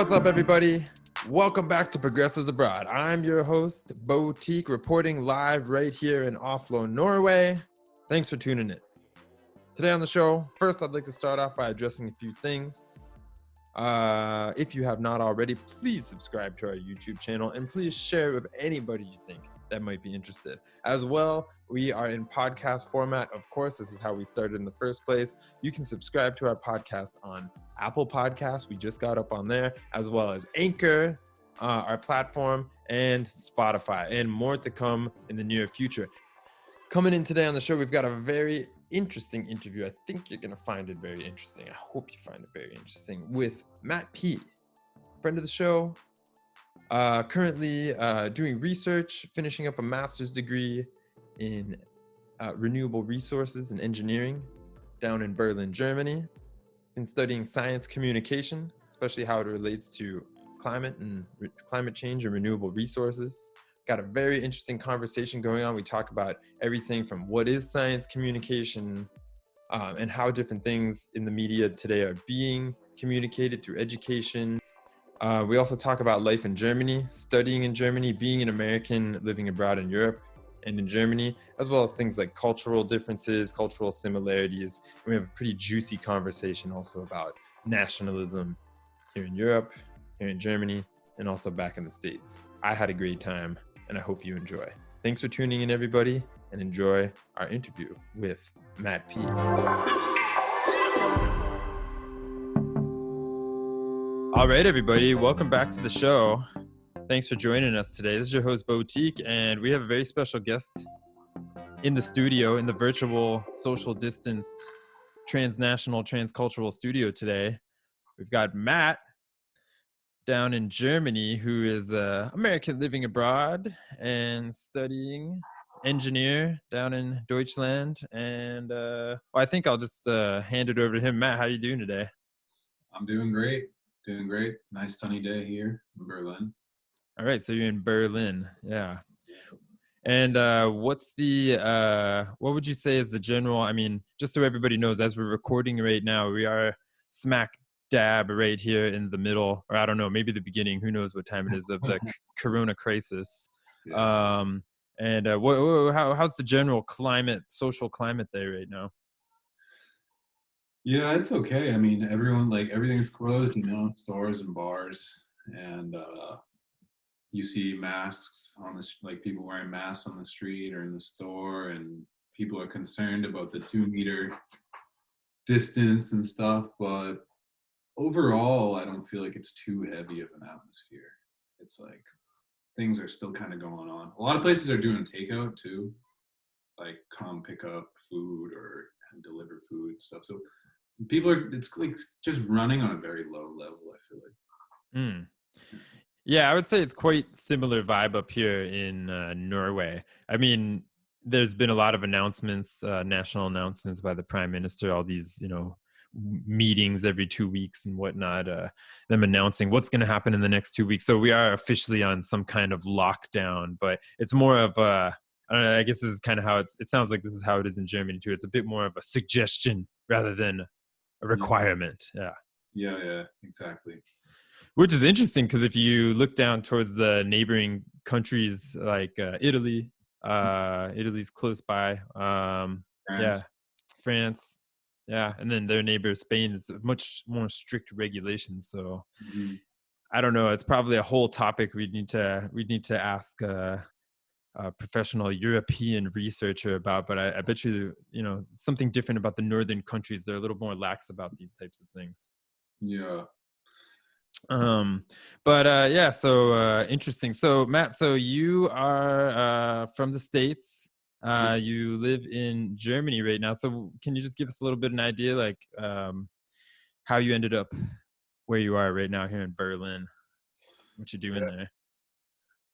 What's up, everybody? Welcome back to Progressives Abroad. I'm your host, Bo Teak, reporting live right here in Oslo, Norway. Thanks for tuning in. Today on the show, first I'd like to start off by addressing a few things. If you have not already, please subscribe to our YouTube channel and please share it with anybody you think that might be interested. As well, we are in podcast format. Of course, this is how we started in the first place. You can subscribe to our podcast on Apple Podcasts. We just got up on there, as well as Anchor, our platform, and Spotify, and more to come in the near future. Coming in today on the show, we've got a very interesting interview. I think you're going to find it very interesting. I hope you find it very interesting, with Matt P., friend of the show, currently doing research, finishing up a master's degree in renewable resources and engineering down in Berlin, Germany. Been studying science communication, especially how it relates to climate and climate change and renewable resources. Got a very interesting conversation going on. We talk about everything from what is science communication and how different things in the media today are being communicated through education. We also talk about life in Germany, studying in Germany, being an American living abroad in Europe and in Germany, as well as things like cultural differences, cultural similarities. And we have a pretty juicy conversation also about nationalism here in Europe, here in Germany, and also back in the States. I had a great time, and I hope you enjoy. Thanks for tuning in, everybody, and enjoy our interview with Matt P. All right, everybody, welcome back to the show. Thanks for joining us today. This is your host, Bo Teak, and we have a very special guest in the studio, in the virtual, social distanced, transnational, transcultural studio today. We've got Matt down in Germany, who is an American living abroad and studying engineer down in Deutschland. And I think I'll just hand it over to him. Matt, how are you doing today? I'm doing great. Doing great. Nice sunny day here in Berlin. All right, so you're in Berlin, yeah. And what's the what would you say is the general? I mean, just so everybody knows, as we're recording right now, we are smack dab right here in the middle, or I don't know, maybe the beginning. Who knows what time it is of the Corona crisis? Yeah. And how's the general climate, social climate there right now? Yeah, it's okay. I mean, everything's closed, stores and bars, and you see masks on people wearing masks on the street or in the store, and people are concerned about the 2-meter distance and stuff. But overall, I don't feel like it's too heavy of an atmosphere. It's like things are still kind of going on. A lot of places are doing takeout too, like come pick up food and deliver food stuff. So it's like just running on a very low level, I feel like. Yeah, I would say it's quite similar vibe up here in Norway. I mean, there's been a lot of announcements, national announcements by the prime minister, all these, meetings every 2 weeks and whatnot, them announcing what's going to happen in the next 2 weeks. So we are officially on some kind of lockdown, but it's more of I don't know, I guess this is kind of how it sounds like this is how it is in Germany too. It's a bit more of a suggestion rather than a requirement. Yeah, exactly. Which is interesting because if you look down towards the neighboring countries like Italy, Italy's close by. France. Yeah, and then their neighbor Spain is much more strict regulations. So I don't know. It's probably a whole topic we'd need to ask a professional European researcher about. But I bet you something different about the northern countries. They're a little more lax about these types of things. Yeah. So interesting. So Matt, so you are from the States. You live in Germany right now. So can you just give us a little bit of an idea, like how you ended up where you are right now here in Berlin? What you doing there?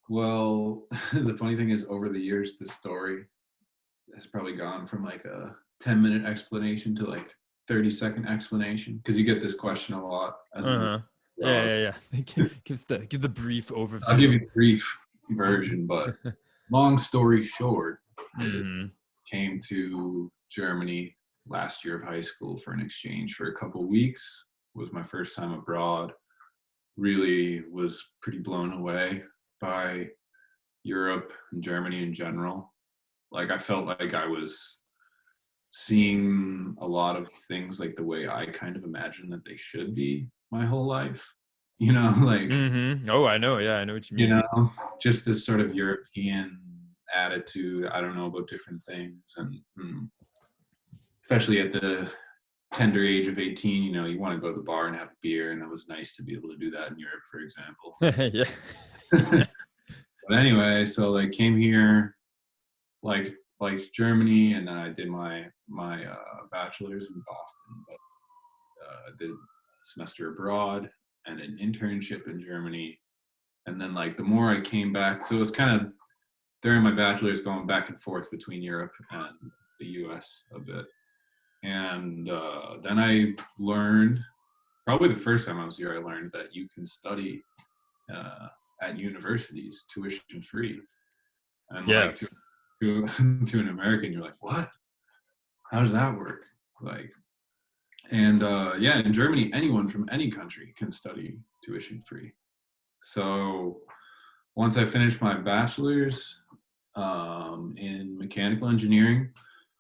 Well, the funny thing is, over the years, this story has probably gone from like a 10-minute explanation to like 30-second explanation, because you get this question a lot. Yeah. Give the brief overview. I'll give you the brief version, but long story short, I came to Germany last year of high school for an exchange for a couple weeks. It was my first time abroad. really was pretty blown away by Europe and Germany in general. Like I felt like I was seeing a lot of things like the way I kind of imagine that they should be my whole life. You know, like, Oh, I know. Yeah, I know what you you mean. know, just this sort of European attitude. I don't know about different things. And especially at the tender age of 18, you know, you want to go to the bar and have a beer. And it was nice to be able to do that in Europe, for example. Yeah. But anyway, so like came here, like Germany, and then I did my bachelor's in Boston, but did a semester abroad and an internship in Germany. And then like the more I came back, so it was kind of during my bachelor's going back and forth between Europe and the US a bit. And then I learned, probably the first time I was here, I learned that you can study uh, at universities tuition free. And like Yes. to an American, you're like, what? How does that work? Like, and yeah, in Germany, anyone from any country can study tuition free. So once I finished my bachelor's in mechanical engineering,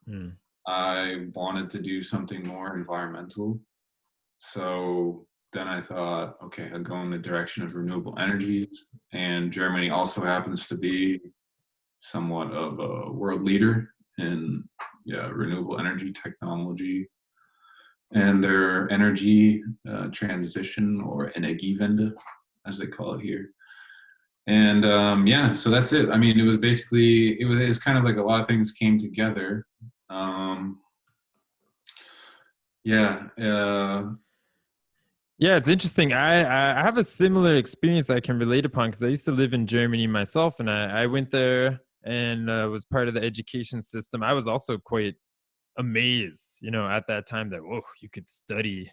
Mm. I wanted to do something more environmental. So then I thought, okay, I'll go in the direction of renewable energies. And Germany also happens to be somewhat of a world leader in renewable energy technology and their energy transition, or Energiewende, as they call it here. And yeah, so that's it. I mean, it was basically, it's kind of like a lot of things came together. Um, yeah. Yeah, it's interesting. I have a similar experience I can relate upon because I used to live in Germany myself, and I went there and was part of the education system. I was also quite amazed, at that time that whoa, you could study,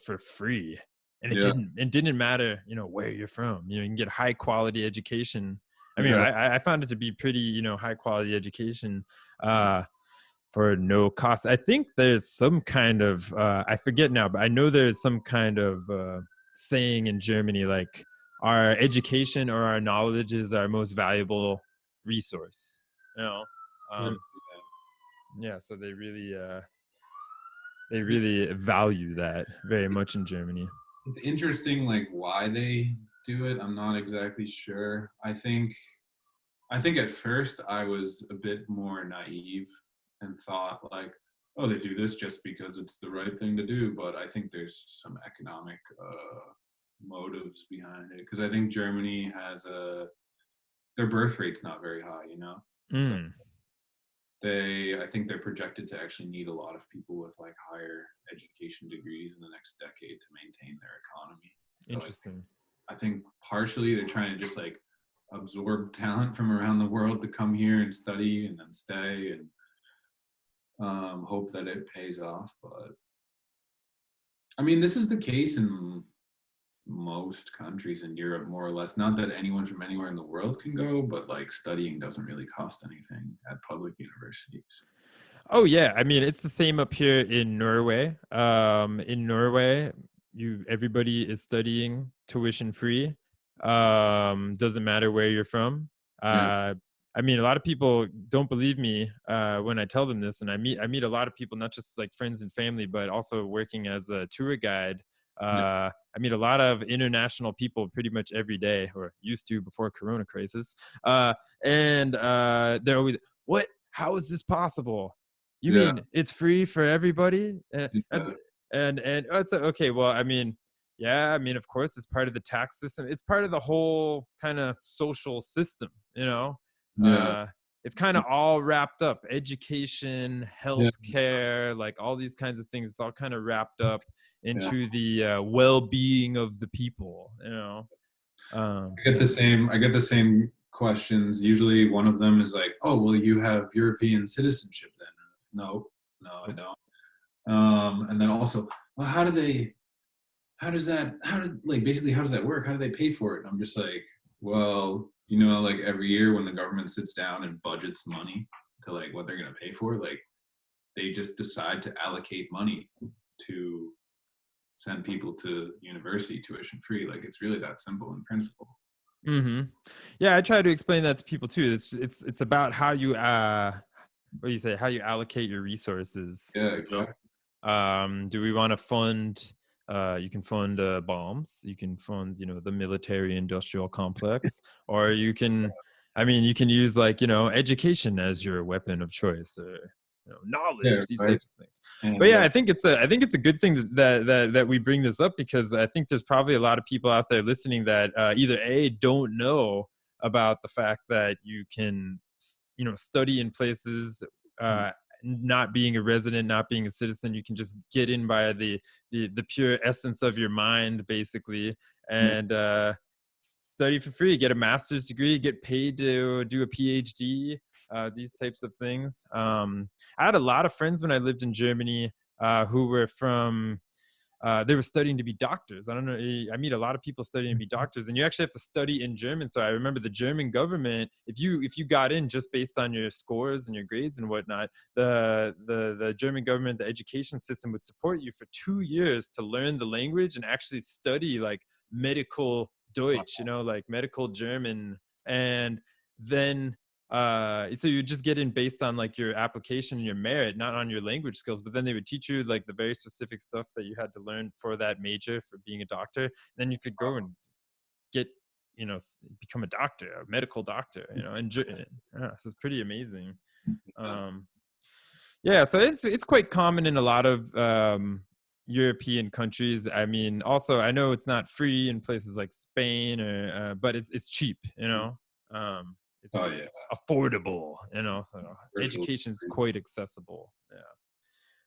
for free, and it Yeah. didn't matter, where you're from. You can get high quality education. I mean, Yeah. I found it to be pretty, high quality education. For no cost. I think there's some kind of I forget now, but I know there's some kind of saying in Germany like our education or our knowledge is our most valuable resource. You know, I can um, see yeah. So they really value that very much in Germany. it's interesting, like why they do it. I'm not exactly sure. I think at first I was a bit more naive and thought like, oh, they do this just because it's the right thing to do. But I think there's some economic motives behind it, because I think Germany has their birth rate's not very high, So Mm, I think they're projected to actually need a lot of people with like higher education degrees in the next decade to maintain their economy. So interesting. I think partially they're trying to just like absorb talent from around the world to come here and study and then stay, and hope that it pays off. But I mean, this is the case in most countries in Europe, more or less. Not that anyone from anywhere in the world can go, but like studying doesn't really cost anything at public universities. Oh yeah, I mean it's the same up here in Norway. In Norway, everybody is studying tuition free. Doesn't matter where you're from. Yeah, I mean, a lot of people don't believe me when I tell them this, and I meet a lot of people, not just like friends and family, but also working as a tour guide. yeah, I meet a lot of international people pretty much every day, or used to before Corona crisis. And they're always, "What? How is this possible? You yeah, mean it's free for everybody?" yeah, And it's okay. Well, I mean, yeah, I mean, of course, it's part of the tax system. It's part of the whole kind of social system. yeah, Uh, it's kind of all wrapped up: education, yeah, healthcare, like all these kinds of things. It's all kind of wrapped up yeah. into the well-being of the people. Yeah. I get the same questions. Usually one of them is like, oh, well, you have European citizenship then. No, no, I don't. And then also, well, basically, how does that work? How do they pay for it? And I'm just like, well, like every year when the government sits down and budgets money to like what they're going to pay for, like they just decide to allocate money to send people to university tuition free. Like it's really that simple in principle. Hmm. Yeah, I try to explain that to people too. It's about how you what do you say? How you allocate your resources. Yeah, You know? exactly. Do we want to fund? You can fund bombs. You can fund, the military-industrial complex, or you can, I mean, you can use like education as your weapon of choice, or Yeah, knowledge, these right. types of things. But And yeah, I think it's a good thing that we bring this up, because I think there's probably a lot of people out there listening that either A, don't know about the fact that you can study in places, not being a resident, not being a citizen. You can just get in by the pure essence of your mind, basically, yeah, and study for free, get a master's degree, get paid to do a PhD, these types of things. I had a lot of friends when I lived in Germany, who were from they were studying to be doctors. I don't know. I meet a lot of people studying to be doctors, and you actually have to study in German. So I remember the German government, if you got in just based on your scores and your grades and whatnot, the German government, the education system would support you for 2 years to learn the language and actually study like medical Deutsch, like medical German, and then so you just get in based on like your application and your merit, not on your language skills. But then they would teach you like the very specific stuff that you had to learn for that major, for being a doctor. Then you could go and get become a doctor, a medical doctor, and yeah, so it's pretty amazing. um yeah, so it's quite common in a lot of European countries. I mean, also I know it's not free in places like Spain, or but it's cheap, oh it's yeah, affordable, so virtual. education is quite accessible. Yeah.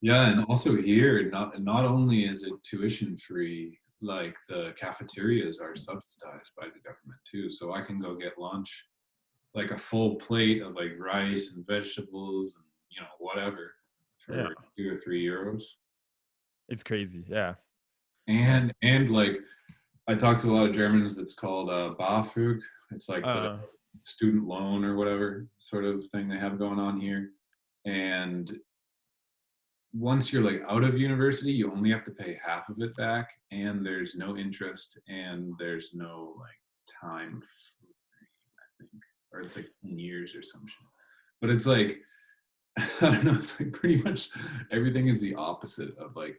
Yeah, and also here, not only is it tuition free, like the cafeterias are subsidized by the government too. So I can go get lunch, like a full plate of like rice and vegetables and whatever Yeah, for 2 or 3 euros. it's crazy. Yeah. Yeah. And like I talked to a lot of Germans. It's called BAföG. It's like the uh student loan or whatever sort of thing they have going on here. And once you're like out of university, you only have to pay half of it back, and there's no interest, and there's no like time frame, I think, or it's like 10 years or some shit. But it's like I don't know. It's like pretty much everything is the opposite of like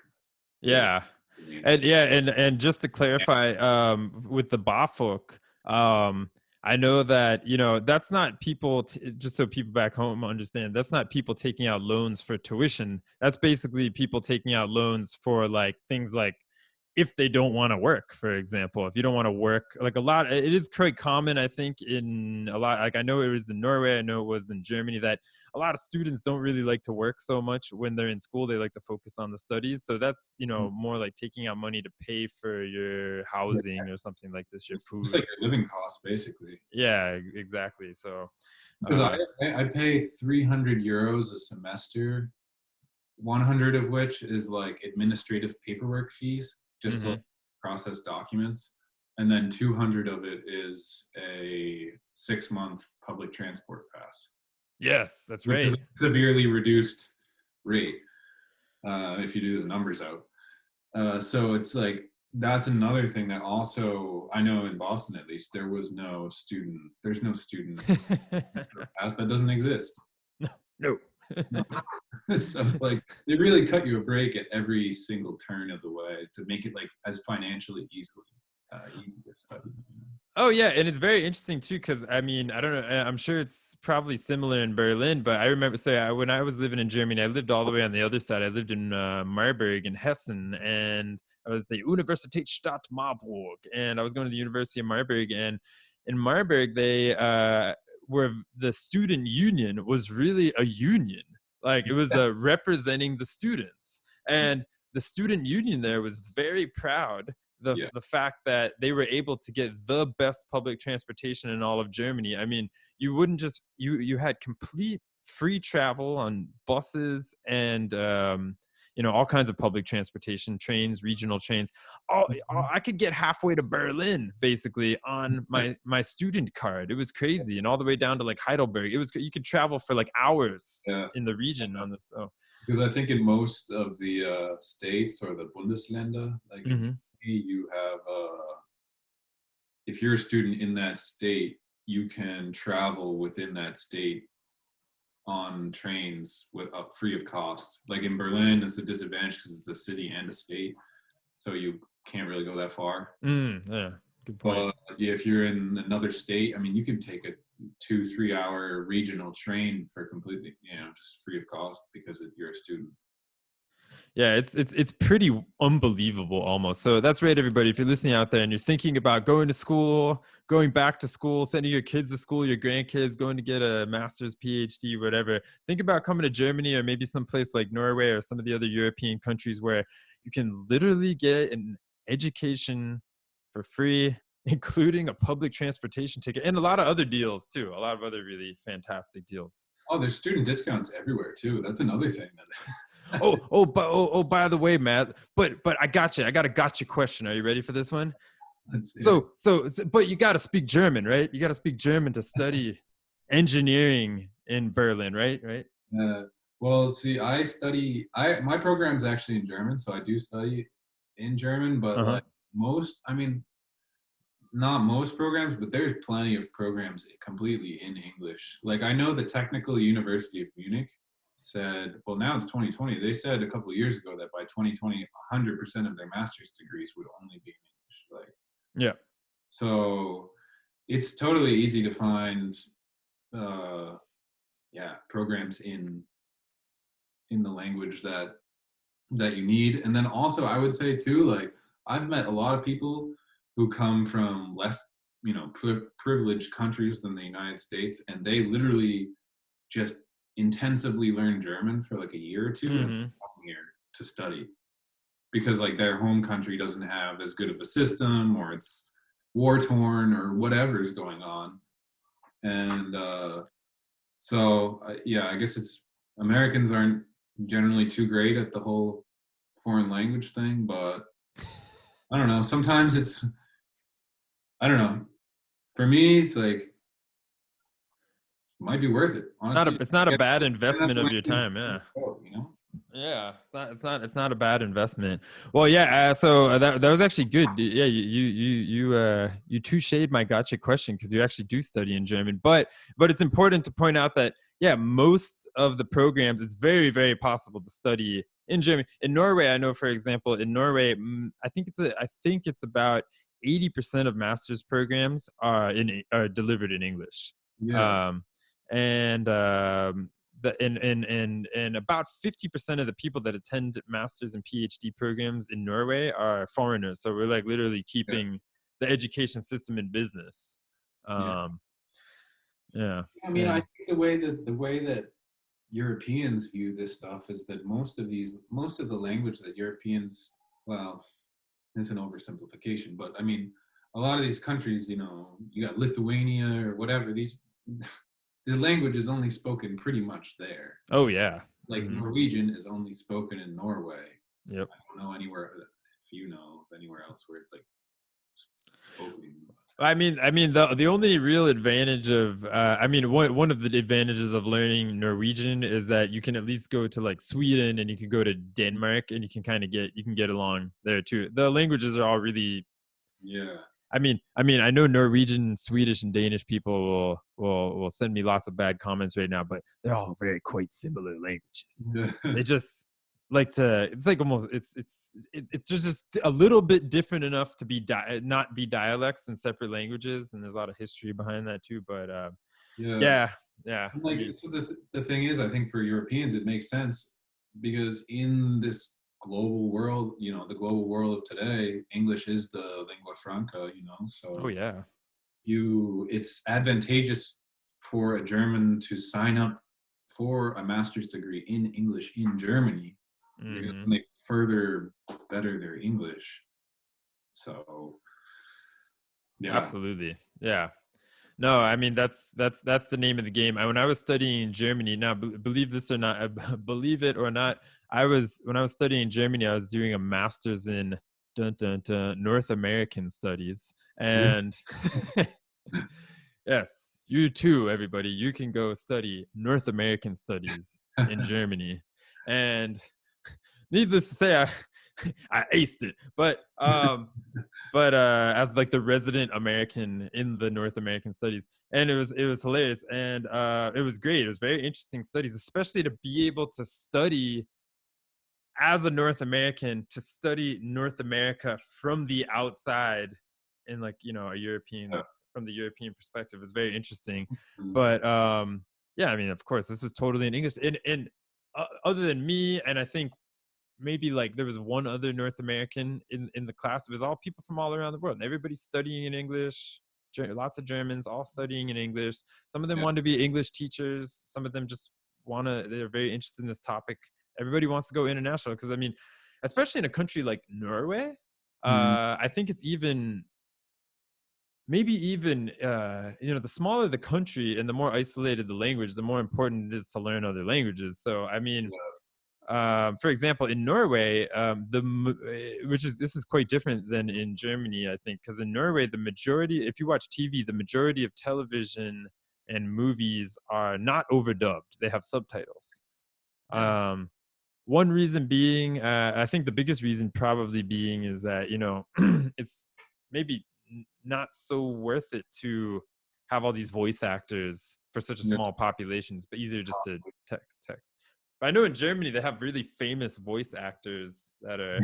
the Yeah. United. And yeah, and just to clarify, with the BAföG, I know that, that's not people, just so people back home understand, that's not people taking out loans for tuition. That's basically people taking out loans for like things like, if they don't want to work, for example. If you don't want to work, like it is quite common, I think, in a lot, like I know it was in Norway, I know it was in Germany, that a lot of students don't really like to work so much when they're in school. They like to focus on the studies. So that's, more like taking out money to pay for your housing or something like this, your It's like food. your living costs basically. Yeah, exactly. So, Because uh, I pay 300 euros a semester, 100 of which is like administrative paperwork fees, just to like, mhm. process documents, and then 200 of it is a 6-month public transport pass, Yes, that's which is right. a severely reduced rate if you do the numbers out. So it's like that's another thing that also I know in Boston at least there's no student pass that doesn't exist. No. So it's like they really cut you a break at every single turn of the way to make it like as financially easy to study. Oh yeah, and it's very interesting too, because I mean, I don't know. I'm sure it's probably similar in Berlin, but I remember, when I was living in Germany, I lived all the way on the other side. I lived in Marburg in Hessen, and I was at the Universitätsstadt Marburg, and I was going to the University of Marburg. And in Marburg, they were the student union was really a union, like it was representing the students, and the student union there was very proud Yeah, the fact that they were able to get the best public transportation in all of Germany. I mean, you wouldn't just you had complete free travel on buses, and all kinds of public transportation, trains, regional trains. I could get halfway to Berlin basically on my student card. It was crazy, and all the way down to like Heidelberg. You could travel for like hours Yeah. in the region on this. Oh. Because I think in most of the states or the Bundesländer, like in Germany, you have, if you're a student in that state, you can travel within that state on trains free of cost. Like in Berlin, it's a disadvantage because it's a city and a state, so you can't really go that far. Yeah, good point. But if you're in another state, I mean, you can take a 2-3 hour regional train for completely, just free of cost because you're a student. Yeah, it's pretty unbelievable almost. So that's right, everybody. If you're listening out there and you're thinking about going to school, going back to school, sending your kids to school, your grandkids, going to get a master's, PhD, whatever, think about coming to Germany or maybe someplace like Norway or some of the other European countries where you can literally get an education for free, including a public transportation ticket and a lot of other deals too. A lot of other really fantastic deals. Oh, there's student discounts everywhere too. That's another thing. By the way, Matt, but I got you. I got a gotcha question. Are you ready for this one? But you got to speak German, right? You got to speak German to study engineering in Berlin, right? Well, see, my program's actually in German, so I do study in German, but like not most programs, but there's plenty of programs completely in English. Like I know the Technical University of Munich said, well, now it's 2020. They said a couple of years ago that by 2020, 100% of their master's degrees would only be in English. Yeah. So it's totally easy to find, programs in the language that you need. And then also, I would say too, like I've met a lot of people who come from less, privileged countries than the United States, and they literally just intensively learn German for like a year or two and come here to study because like their home country doesn't have as good of a system, or it's war torn, or whatever's going on. And I guess it's Americans aren't generally too great at the whole foreign language thing, but I don't know. Sometimes I don't know. For me, it's like it might be worth it. Honestly, It's not a bad investment of your time. Yeah. Yeah, it's not a bad investment. Well, yeah. So that was actually good. Yeah, you touche'd my gotcha question because you actually do study in German. But it's important to point out that most of the programs, it's very, very possible to study in German. In Norway, I know, for example, in Norway, I think it's about 80% of master's programs are delivered in English. Yeah. And about 50% of the people that attend master's and PhD programs in Norway are foreigners. So we're like literally keeping the education system in business. I mean, I think the way that Europeans view this stuff is that most of the language that Europeans, well, it's an oversimplification, but I mean, a lot of these countries, you got Lithuania or whatever, the language is only spoken pretty much there. Oh yeah. Like Norwegian is only spoken in Norway. Yep. I don't know anywhere, if you know of anywhere else where it's like spoken. I mean, the only real advantage of, one of the advantages of learning Norwegian is that you can at least go to like Sweden and you can go to Denmark and you can kind of get along there too. The languages are all really, yeah. I mean, I know Norwegian, Swedish, and Danish people will send me lots of bad comments right now, but they're all very quite similar languages. They just like to. It's like almost. It's just a little bit different enough to be not be dialects and separate languages, and there's a lot of history behind that too. But yeah. Like, so the thing is, I think for Europeans it makes sense because in this global world, the global world of today, English is the lingua franca, so it's advantageous for a German to sign up for a master's degree in English in Germany because they further better their English. So absolutely. Yeah. No, I mean that's the name of the game. When I was studying in Germany, now believe this or not, believe it or not, when I was studying in Germany, I was doing a master's in North American studies, Really? and yes, you too, everybody, you can go study North American studies in Germany, and needless to say, I I aced it, but as like the resident American in the North American studies, and it was hilarious, and it was great. It was very interesting studies, especially to be able to study as a North American, to study North America from the outside, in like a Yeah. European, from the European perspective, is very interesting. Mm. But yeah, I mean, of course, this was totally in English, and other than me, and I think maybe like there was one other North American in the class. It was all people from all around the world, and everybody's studying in English. Lots of Germans, all studying in English. Some of them Yeah. want to be English teachers. Some of them just they're very interested in this topic. Everybody wants to go international because, I mean, especially in a country like Norway, Mm. I think it's even maybe even the smaller the country and the more isolated the language, the more important it is to learn other languages. So I mean, for example, in Norway, which is this is quite different than in Germany, I think, because in Norway, the majority, if you watch TV, the majority of television and movies are not overdubbed; they have subtitles. Yeah. Um, One reason being, I think the biggest reason probably being is that it's maybe not so worth it to have all these voice actors for such a Yeah. small populations, but easier just to text. But I know in Germany they have really famous voice actors that are.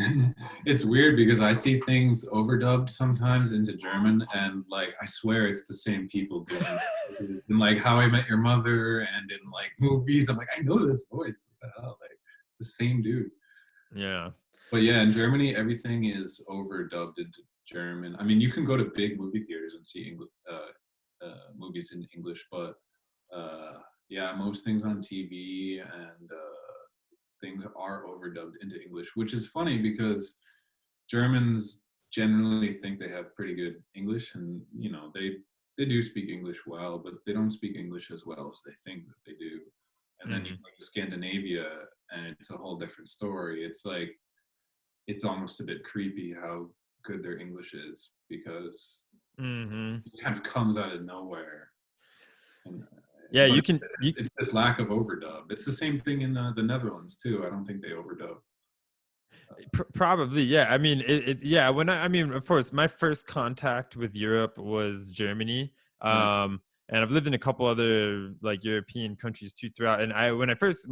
It's weird because I see things overdubbed sometimes into German, and like I swear it's the same people doing it. In like How I Met Your Mother and in like movies. I'm like, I know this voice. What the hell? Like the same dude. Yeah. But yeah, in Germany, everything is overdubbed into German. I mean, you can go to big movie theaters and see movies in English, but uh, yeah, most things on TV and things are overdubbed into English, which is funny because Germans generally think they have pretty good English, and they do speak English well, but they don't speak English as well as they think that they do. And then you Hmm. go to Scandinavia, and it's a whole different story. It's like it's almost a bit creepy how good their English is because Hmm. it kind of comes out of nowhere. And, Yeah, but you can. it's this lack of overdub. It's the same thing in the Netherlands too. I don't think they overdub. Probably, yeah. I mean, yeah. I mean, of course, my first contact with Europe was Germany, Yeah, and I've lived in a couple other like European countries too throughout. And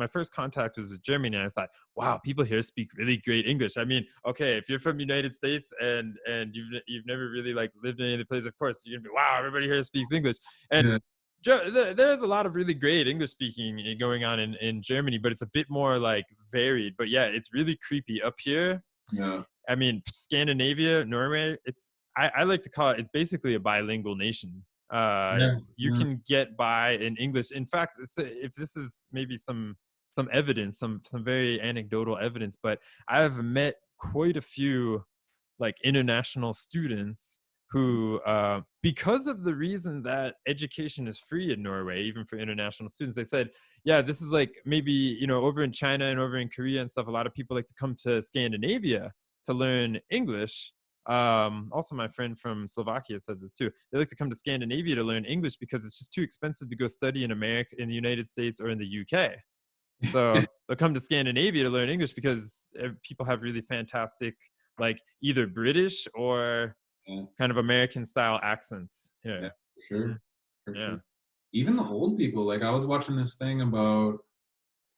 my first contact was with Germany, and I thought, wow, people here speak really great English. I mean, okay, if you're from United States and you've never really like lived in any other place, of course you're gonna be, wow, everybody here speaks English. And yeah, there's a lot of really great English speaking going on in Germany, but it's a bit more like varied. But yeah, it's really creepy up here. yeah, I mean, Scandinavia, Norway, I like to call it, it's basically a bilingual nation. yeah, You yeah. can get by in English. In fact, if this is maybe some evidence, some very anecdotal evidence, but I've met quite a few like international students who, because of the reason that education is free in Norway, even for international students, they said, yeah, this is like maybe, over in China and over in Korea and stuff, a lot of people like to come to Scandinavia to learn English. Also, my friend from Slovakia said this too. They like to come to Scandinavia to learn English because it's just too expensive to go study in America, in the United States, or in the UK. So they'll come to Scandinavia to learn English because people have really fantastic, like either British or Yeah, kind of American style accents yeah, here. for Hmm. sure, for Yeah. sure. Even the old people, like I was watching this thing about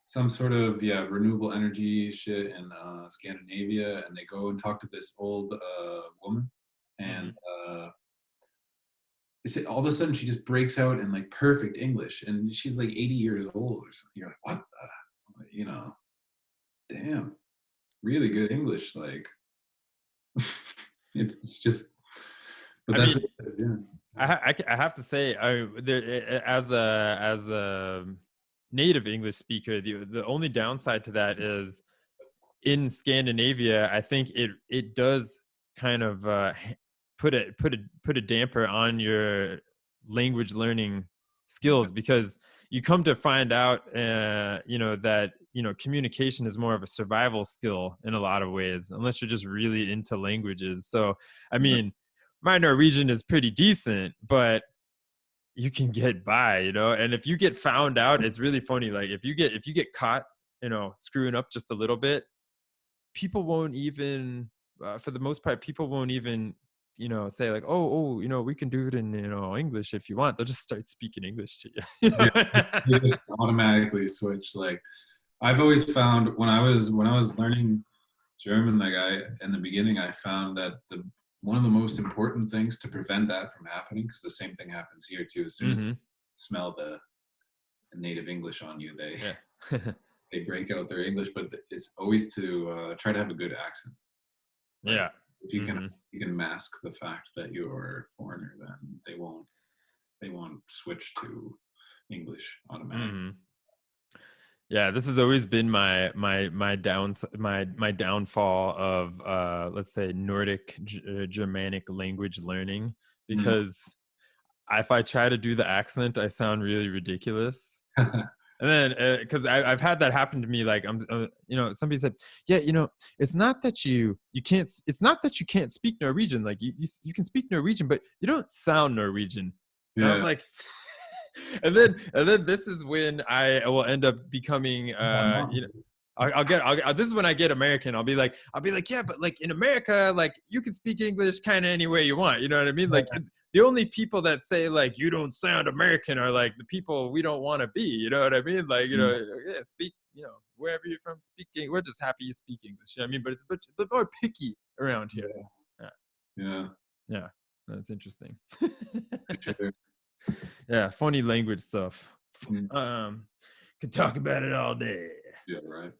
some sort of renewable energy shit in Scandinavia, and they go and talk to this old woman, and Hmm. all of a sudden she just breaks out in like perfect English, and she's like 80 years old or something. You're like, what damn, really good English, like it's just, but I that's mean, what it is, yeah. I have to say, as a native English speaker, the only downside to that is in Scandinavia, I think it does kind of put a damper on your language learning skills, because you come to find out, that, communication is more of a survival skill in a lot of ways, unless you're just really into languages. So, I mean, my Norwegian is pretty decent, but you can get by, and if you get found out, it's really funny. Like if you get caught, screwing up just a little bit, people won't even, for the most part, people won't even, say like, oh, we can do it in, English if you want. They'll just start speaking English to you. Yeah, you just automatically switch. Like I've always found when I was learning German, like in the beginning, I found that one of the most important things to prevent that from happening, because the same thing happens here too. As soon as they smell the native English on you, they break out their English. But it's always to try to have a good accent. Like, yeah. If you can mask the fact that you're a foreigner, then they won't switch to English automatically. Yeah, this has always been my downfall of, let's say, Nordic Germanic language learning, because if I try to do the accent, I sound really ridiculous. And then, because I've had that happen to me, like somebody said, yeah, it's not that you can't, it's not that you can't speak Norwegian, like you can speak Norwegian, but you don't sound Norwegian. And I was like, and then this is when I will end up becoming, this is when I get American. I'll be like, yeah, but like in America, like you can speak English kind of any way you want. You know what I mean? Like the only people that say like you don't sound American are like the people we don't want to be. You know what I mean? Like, speak, wherever you're from, speaking. We're just happy you speak English. You know what I mean? But it's a bit more picky around here. Yeah. That's interesting. Yeah, funny language stuff. Could talk about it all day. Yeah, right.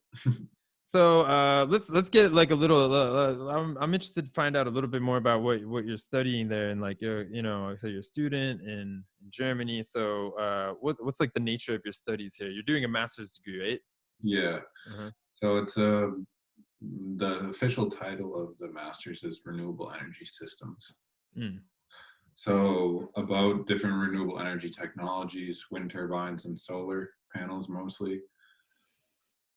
So let's get like a little. I'm interested to find out a little bit more about what you're studying there, and like you're a student in Germany. So what's like the nature of your studies here? You're doing a master's degree, right? Yeah. So it's the official title of the master's is Renewable Energy Systems. So about different renewable energy technologies, wind turbines and solar panels mostly.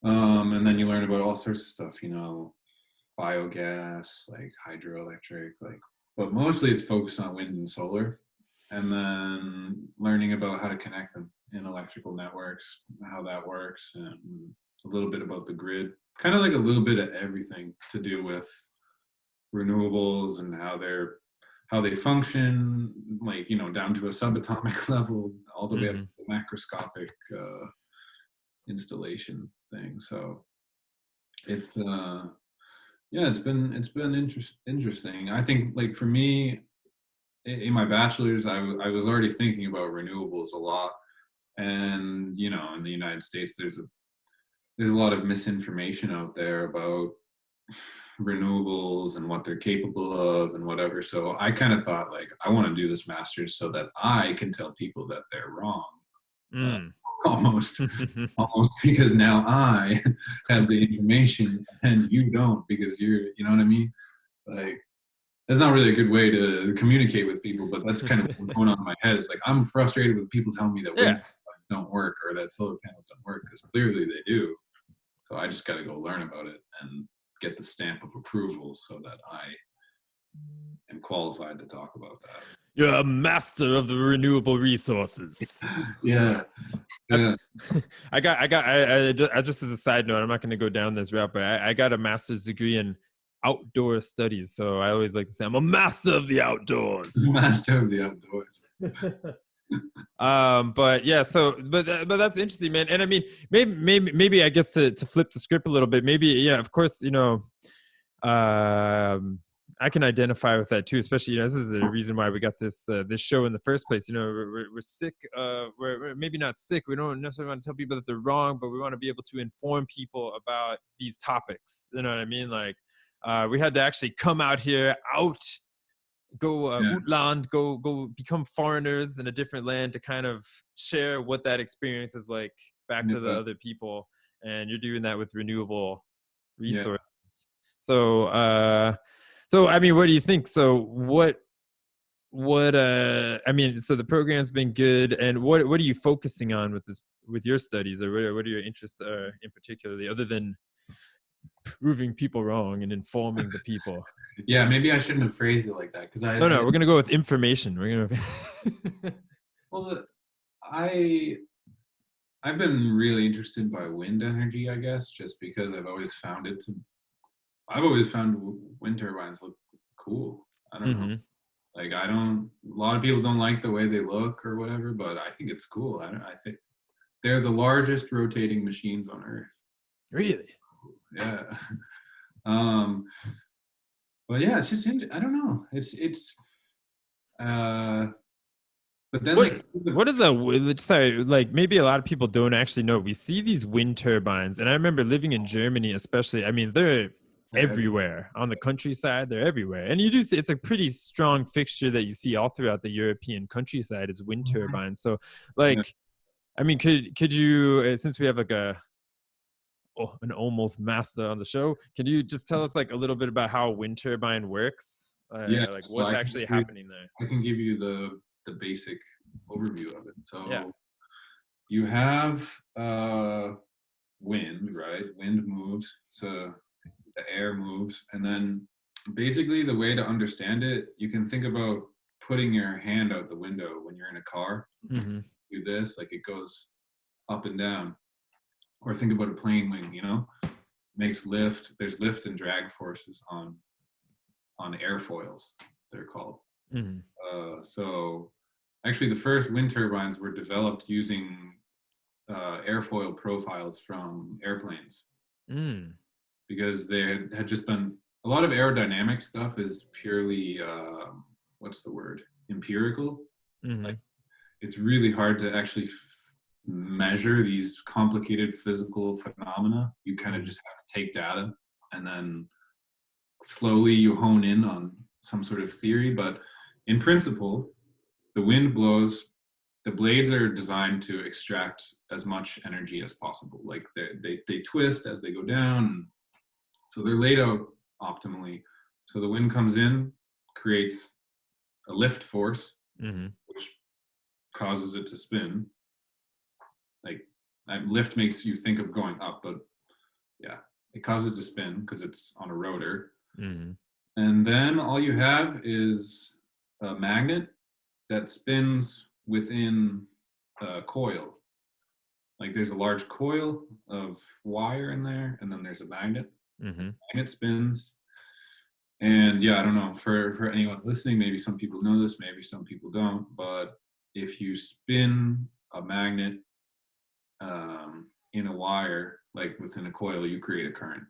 And then you learn about all sorts of stuff, biogas, like hydroelectric, but mostly it's focused on wind and solar. And then learning about how to connect them in electrical networks, how that works, and a little bit about the grid, kind of like a little bit of everything to do with renewables and how they function, like, down to a subatomic level, all the way up to the macroscopic installation thing. So it's it's been interesting. I think, like, for me in my bachelor's, I was already thinking about renewables a lot, and in the United States there's a lot of misinformation out there about renewables and what they're capable of and whatever. So I kind of thought, like, I want to do this master's so that I can tell people that they're wrong. Almost because now I have the information and you don't, because you know what I mean? Like, that's not really a good way to communicate with people, but that's kind of what's going on in my head. It's like, I'm frustrated with people telling me that wind turbines don't work or that solar panels don't work, because clearly they do. So I just got to go learn about it and get the stamp of approval so that I am qualified to talk about that. You're a master of the renewable resources. Yeah. I just, as a side note, I'm not going to go down this route, but I got a master's degree in outdoor studies. So I always like to say I'm a master of the outdoors. Master of the outdoors. But yeah, but that's interesting, man. And I mean, maybe I guess to flip the script a little bit, maybe, of course, I can identify with that too, especially, this is the reason why we got this show in the first place. We're sick, we're maybe not sick, we don't necessarily want to tell people that they're wrong, but we want to be able to inform people about these topics. You know what I mean? Like, we had to actually come out here, go utland, go become foreigners in a different land to kind of share what that experience is like back to the other people. And you're doing that with renewable resources. So I mean, what do you think? So what what I mean, so the program's been good, and what are you focusing on with this, with your studies, or what are your interests in particularly, other than proving people wrong and informing the people? Yeah, maybe I shouldn't have phrased it like that because No, we're gonna go with information. We're gonna. well, I've been really interested by wind energy, I guess, just because I've always found wind turbines look cool. I don't know. Hmm. Like a lot of people don't like the way they look or whatever, but I think it's cool. I think they're the largest rotating machines on Earth. Really? Yeah. Um, but yeah, it's just, I don't know. Uh, but then What like, what is sorry, like maybe a lot of people don't actually know. We see these wind turbines, and I remember living in Germany, especially. I mean, they're they're everywhere on the countryside. They're everywhere, and you do see it's a pretty strong fixture that you see all throughout the European countryside is wind turbines. So, yeah, like, I mean, could you, since we have like an almost master on the show, could you just tell us like a little bit about how a wind turbine works? yeah. Like So what's actually happening there? I can give you the basic overview of it. Yeah. So you have wind, right? Wind moves, so the air moves, and then basically the way to understand it, you can think about putting your hand out the window when you're in a car. Hmm. Do this, like it goes up and down, or think about a plane wing. Makes lift. There's lift and drag forces on airfoils. They're called. Hmm. So actually, the first wind turbines were developed using airfoil profiles from airplanes Mm. because they had just been a lot of aerodynamic stuff is purely what's the word, empirical. Like Hmm. it's really hard to actually measure these complicated physical phenomena. You kind of Hmm. just have to take data and then slowly you hone in on some sort of theory. But in principle, the wind blows, the blades are designed to extract as much energy as possible. Like they twist as they go down. So they're laid out optimally. So the wind comes in, creates a lift force, Hmm. which causes it to spin. Like lift makes you think of going up, but yeah, it causes it to spin because it's on a rotor. Hmm. And then all you have is a magnet that spins within a coil. Like there's a large coil of wire in there, and then there's a magnet. Hmm. Magnet spins. And yeah, I don't know, for anyone listening, maybe some people know this, maybe some people don't, but if you spin a magnet in a wire, like within a coil, you create a current.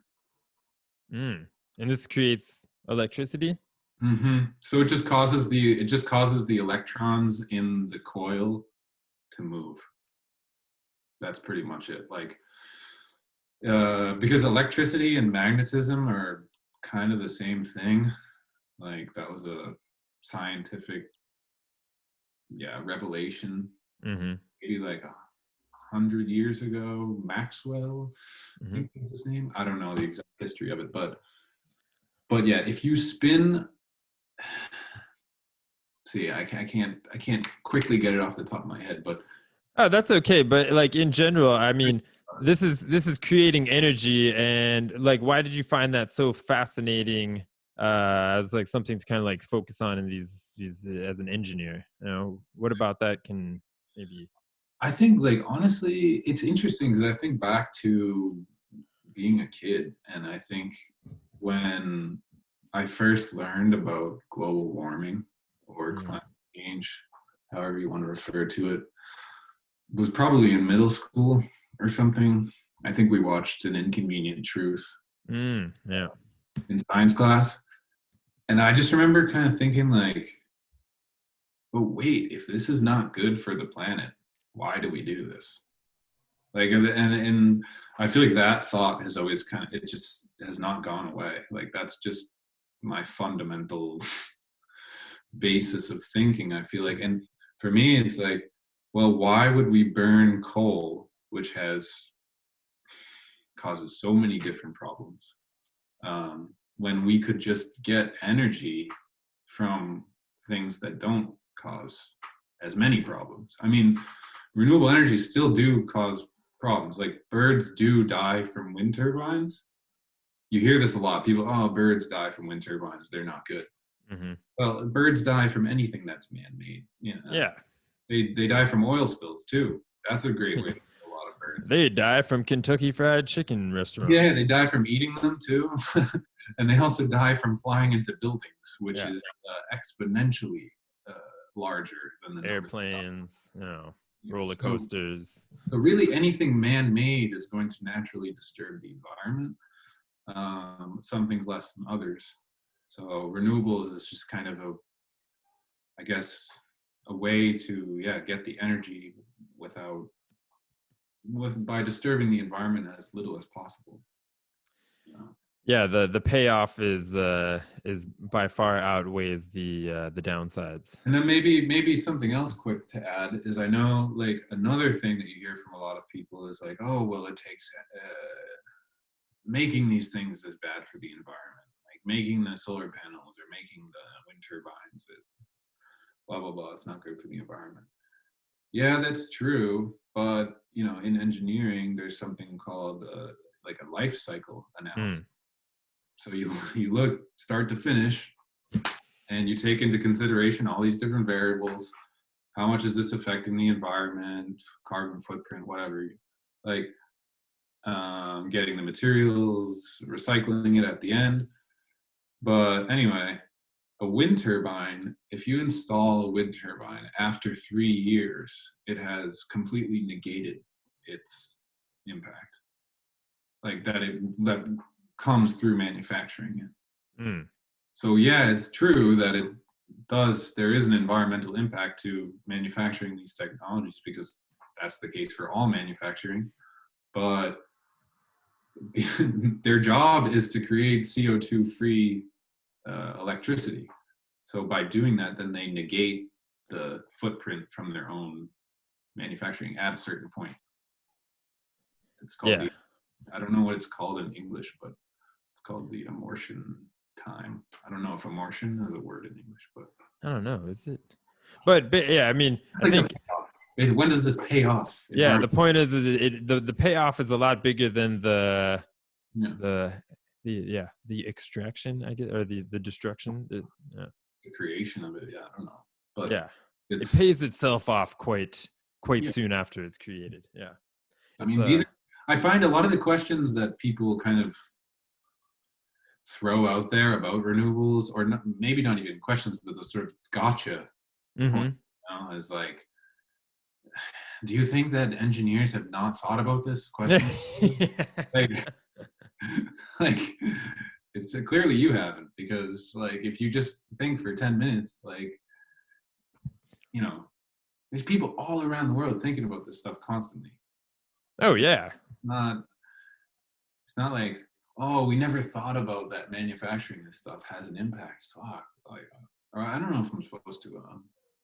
Mm. And this creates electricity? So it just causes the electrons in the coil to move. That's pretty much it. Like because electricity and magnetism are kind of the same thing. Like that was a scientific, yeah, revelation Hmm. maybe like 100 years ago. Maxwell, I Hmm. think was his name. I don't know the exact history of it, but yeah, if you spin, see, I can't quickly get it off the top of my head, but Oh, that's okay. But like in general, I mean, this. this is creating energy, and like, why did you find that so fascinating? As like something to kind of like focus on in these as an engineer, what about that can maybe? I think, like, honestly, it's interesting because I think back to being a kid, and I think when I first learned about global warming or Mm. climate change, however you want to refer to it, was probably in middle school or something. I think we watched An Inconvenient Truth Mm, yeah. in science class, and I just remember kind of thinking, like, but wait, if this is not good for the planet, why do we do this? Like, and I feel like that thought has always kind of, it just has not gone away. Like that's just my fundamental basis of thinking, I feel like. And for me it's like, well, why would we burn coal, which has causes so many different problems, when we could just get energy from things that don't cause as many problems. I mean, renewable energy still do cause problems. Like birds do die from wind turbines. You hear this a lot. People, oh, birds die from wind turbines. They're not good. Mm-hmm. Well, birds die from anything that's man-made. You know, Yeah. they die from oil spills too. That's a great way to kill a lot of birds. They die from Kentucky Fried Chicken restaurants. Yeah, they die from eating them too. And they also die from flying into buildings, which is exponentially larger than the airplanes, roller coasters. So really anything man-made is going to naturally disturb the environment. Some things less than others. So renewables is just kind of I guess, a way to get the energy by disturbing the environment as little as possible. Yeah, the payoff is by far outweighs the downsides. And then maybe something else quick to add is, I know like another thing that you hear from a lot of people is like, oh well, it takes making these things is bad for the environment, like making the solar panels or making the wind turbines, blah blah blah, it's not good for the environment. Yeah, that's true, but in engineering there's something called like a life cycle analysis. So you look start to finish and you take into consideration all these different variables. How much is this affecting the environment, carbon footprint, whatever, like getting the materials, recycling it at the end. But anyway, a wind turbine, if you install a wind turbine after 3 years, it has completely negated its impact. Like that comes through manufacturing it. So yeah, it's true that there is an environmental impact to manufacturing these technologies, because that's the case for all manufacturing. But their job is to create CO2 free electricity. So by doing that, then they negate the footprint from their own manufacturing at a certain point. It's called I don't know what it's called in English, but it's called the amortion time. I don't know if amortion is a word in English, but I don't know, is it? But yeah, I mean, I think when does this pay off? Yeah, the point is the payoff is a lot bigger than the extraction, I guess, or the destruction. The creation of it, I don't know. But yeah, it pays itself off quite soon after it's created. Yeah. I mean, I find a lot of the questions that people kind of throw out there about renewables, or maybe not even questions, but the sort of gotcha point, is like, do you think that engineers have not thought about this question? like it's clearly you haven't, because like if you just think for 10 minutes, like there's people all around the world thinking about this stuff constantly. Oh yeah. It's not like, oh, we never thought about that manufacturing this stuff has an impact. Fuck, like, or I don't know if I'm supposed to.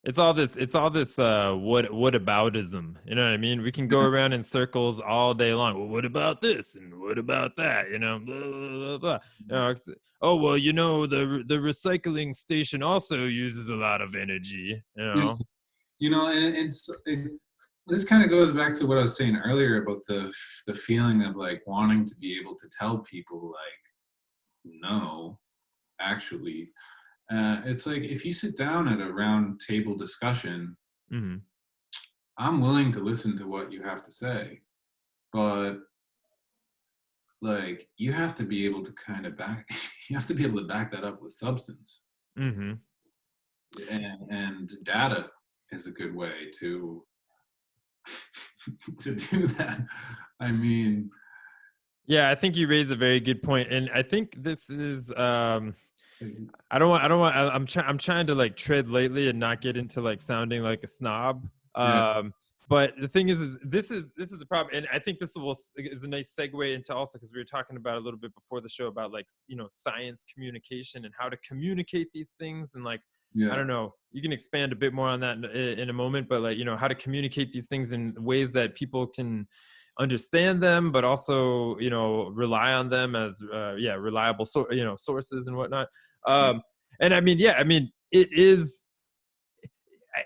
It's all this whataboutism. You know what I mean? We can go around in circles all day long. Well, what about this and what about that? Blah, blah, blah, blah. Oh well, the recycling station also uses a lot of energy. And this kind of goes back to what I was saying earlier about the feeling of like wanting to be able to tell people like, no, actually. It's like, if you sit down at a round table discussion, I'm willing to listen to what you have to say, but like you have to be able to you have to be able to back that up with substance. And data is a good way to do that. I mean, yeah, I think you raise a very good point, and I think this is I'm trying to like tread lightly and not get into like sounding like a snob. But the thing is this is the problem, and I think this is a nice segue into also, because we were talking about a little bit before the show about like science communication and how to communicate these things, and like I don't know, you can expand a bit more on that in a moment, but like how to communicate these things in ways that people can understand them, but also rely on them as reliable sources and whatnot. And I mean, it is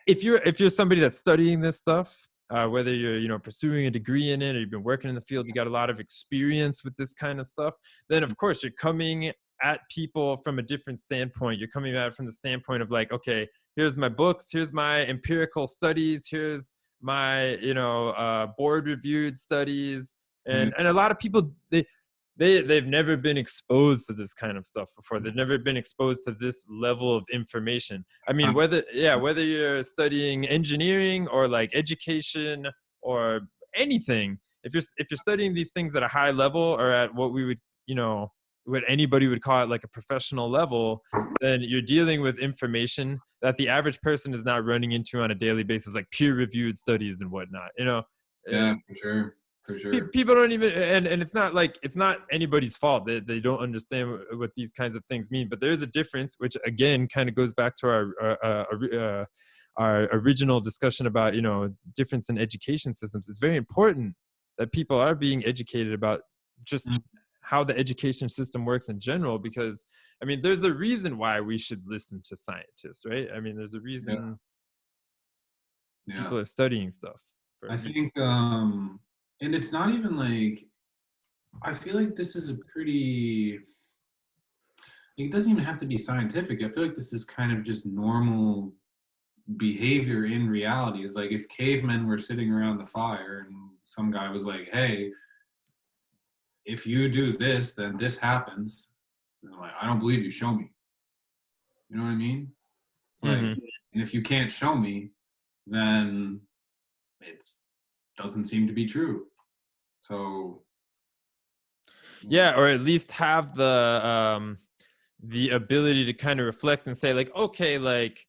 if you're somebody that's studying this stuff, whether you're pursuing a degree in it or you've been working in the field, you got a lot of experience with this kind of stuff, then of course you're coming at people from a different standpoint. You're coming at it from the standpoint of like, okay, here's my books, here's my empirical studies, here's my board reviewed studies, Yeah. and a lot of people, they've never been exposed to this kind of stuff before. They've never been exposed to this level of information. I mean, whether you're studying engineering or like education or anything, if you're studying these things at a high level or at what we would, what anybody would call it like a professional level, then you're dealing with information that the average person is not running into on a daily basis, like peer-reviewed studies and whatnot. Yeah, for sure. For sure. People don't even, and it's not like, it's not anybody's fault that they don't understand what these kinds of things mean, but there's a difference, which again kind of goes back to our original discussion about difference in education systems. It's very important that people are being educated about just how the education system works in general, because I mean there's a reason why we should listen to scientists, right? I mean there's a reason people are studying stuff for a I reason. think and it's not even like, I feel like this is a pretty, it doesn't even have to be scientific. I feel like this is kind of just normal behavior in reality. Is like if cavemen were sitting around the fire and some guy was like, hey, if you do this, then this happens. And I'm like, I don't believe you, show me. You know what I mean? It's like, and if you can't show me, then it doesn't seem to be true. So yeah, or at least have the ability to kind of reflect and say like, okay, like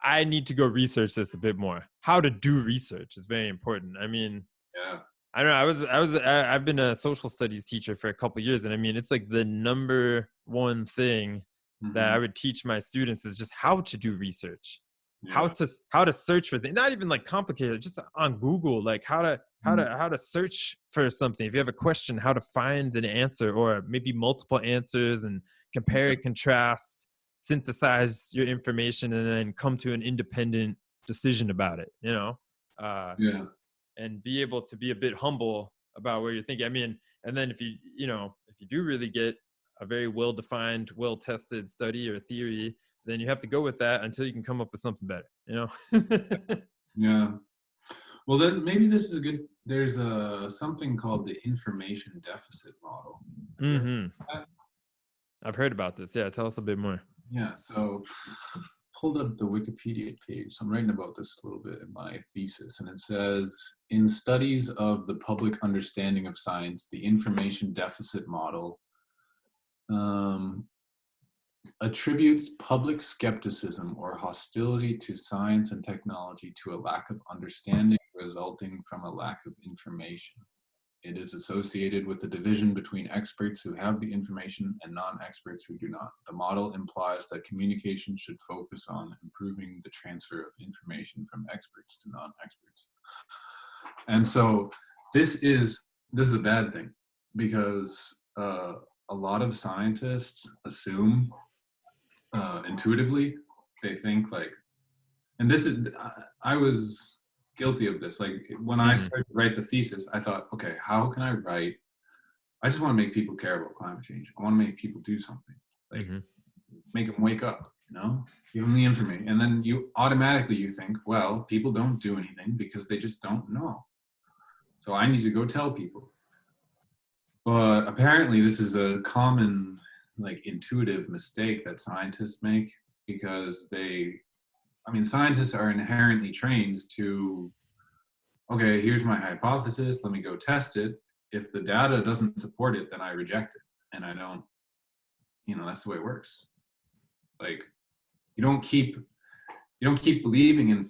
I need to go research this a bit more. How to do research is very important. I mean, yeah, I don't know. I've been a social studies teacher for a couple of years, and I mean, it's like the number one thing that I would teach my students is just how to do research, how to search for things. Not even like complicated, just on Google, like how to search for something. If you have a question, how to find an answer, or maybe multiple answers, and compare, contrast, synthesize your information, and then come to an independent decision about it. yeah. And be able to be a bit humble about where you're thinking. I mean, and then if you do really get a very well-defined, well-tested study or theory, then you have to go with that until you can come up with something better, Yeah. Well, then maybe this is a good, there's something called the information deficit model. I've heard about this. Yeah, tell us a bit more. Yeah, so pulled up the Wikipedia page. So I'm writing about this a little bit in my thesis, and it says, in studies of the public understanding of science, the information deficit model attributes public skepticism or hostility to science and technology to a lack of understanding resulting from a lack of information. It is associated with the division between experts who have the information and non-experts who do not. The model implies that communication should focus on improving the transfer of information from experts to non-experts. And so this is a bad thing, because a lot of scientists assume intuitively, they think like, and this is, I was guilty of this. Like when I started to write the thesis, I thought, okay, how can I write? I just want to make people care about climate change. I want to make people do something, like make them wake up, give them the information. And then you automatically, you think, well, people don't do anything because they just don't know. So I need to go tell people. But apparently this is a common, like, intuitive mistake that scientists make, because scientists are inherently trained to, okay, here's my hypothesis, let me go test it. If the data doesn't support it, then I reject it. And I don't, that's the way it works. Like, you don't keep believing in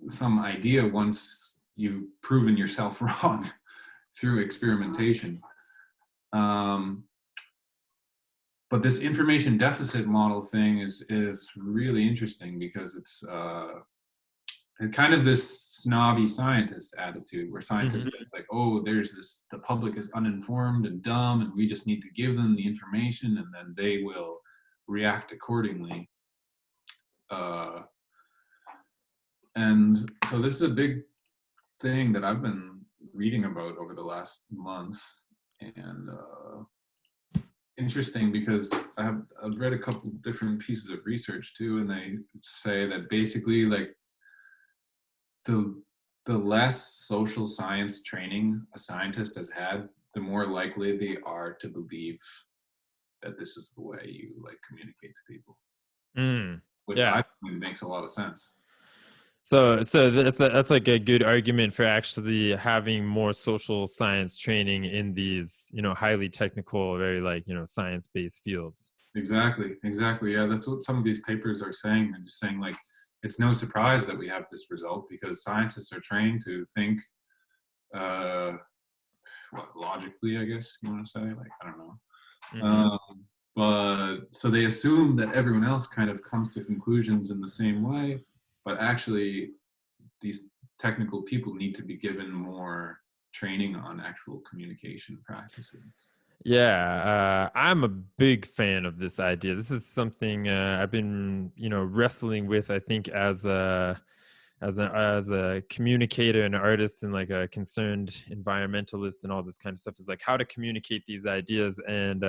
some idea once you've proven yourself wrong through experimentation. But this information deficit model thing is really interesting, because it's kind of this snobby scientist attitude, where scientists think like, oh, the public is uninformed and dumb, and we just need to give them the information and then they will react accordingly. And so this is a big thing that I've been reading about over the last months, and interesting because I've read a couple different pieces of research too, and they say that basically like the less social science training a scientist has had, the more likely they are to believe that this is the way you like communicate to people, which Yeah. I think makes a lot of sense. So that's like a good argument for actually having more social science training in these, highly technical, very like, science-based fields. Exactly. Yeah, that's what some of these papers are saying. They're just saying like it's no surprise that we have this result because scientists are trained to think uh logically, I guess you want to say. Like, I don't know. Mm-hmm. But so they assume that everyone else kind of comes to conclusions in the same way, but actually these technical people need to be given more training on actual communication practices. Yeah, I'm a big fan of this idea. This is something I've been, wrestling with. I think as a communicator and artist and like a concerned environmentalist and all this kind of stuff is like how to communicate these ideas. And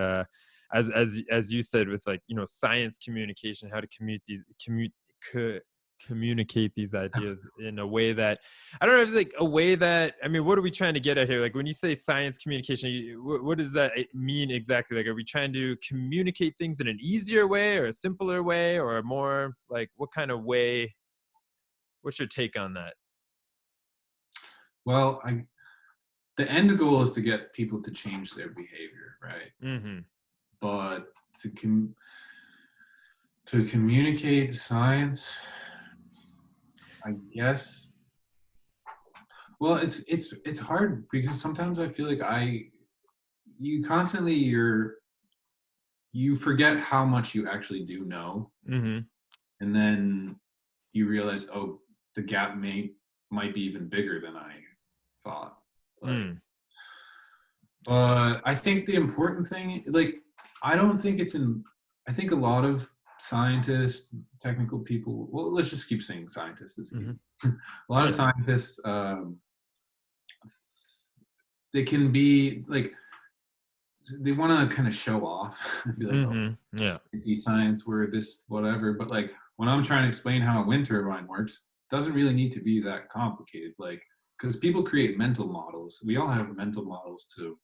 as you said, with like science communication, how to communicate these ideas in a way that I don't know if it's like a way that, I mean, what are we trying to get at here? Like when you say science communication, what does that mean exactly? Like, are we trying to communicate things in an easier way or a simpler way or a more like what kind of way? What's your take on that? Well, the end goal is to get people to change their behavior, right? Mm-hmm. But to communicate science, I guess. Well, it's hard because sometimes I feel like you constantly you forget how much you actually do know, Mm-hmm. and then you realize, oh, the gap might be even bigger than I thought. Like, Mm. but I think the important thing, like, I don't think it's in. I think a lot of scientists, technical people. Well, let's just keep saying scientists. It's Mm-hmm. easy. A lot of Yeah. scientists, they can be like they want to kind of show off and be like, oh, Mm-hmm. Yeah. science, we're this, whatever. But like when I'm trying to explain how a wind turbine works, it doesn't really need to be that complicated. Like, because people create mental models. We all have mental models to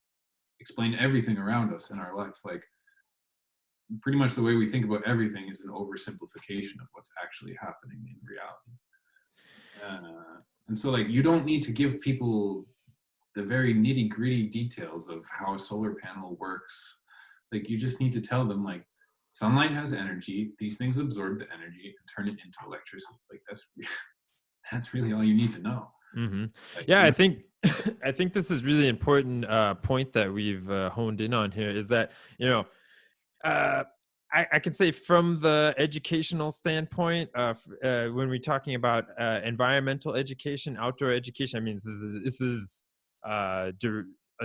explain everything around us in our life. Like, pretty much the way we think about everything is an oversimplification of what's actually happening in reality. And so, like, you don't need to give people the very nitty gritty details of how a solar panel works. Like, you just need to tell them, like, sunlight has energy. These things absorb the energy and turn it into electricity. Like, that's really all you need to know. Mm-hmm. Like, Yeah, I think I think this is really important point that we've honed in on here is that uh, I can say from the educational standpoint, when we're talking about environmental education, outdoor education, I mean, this is a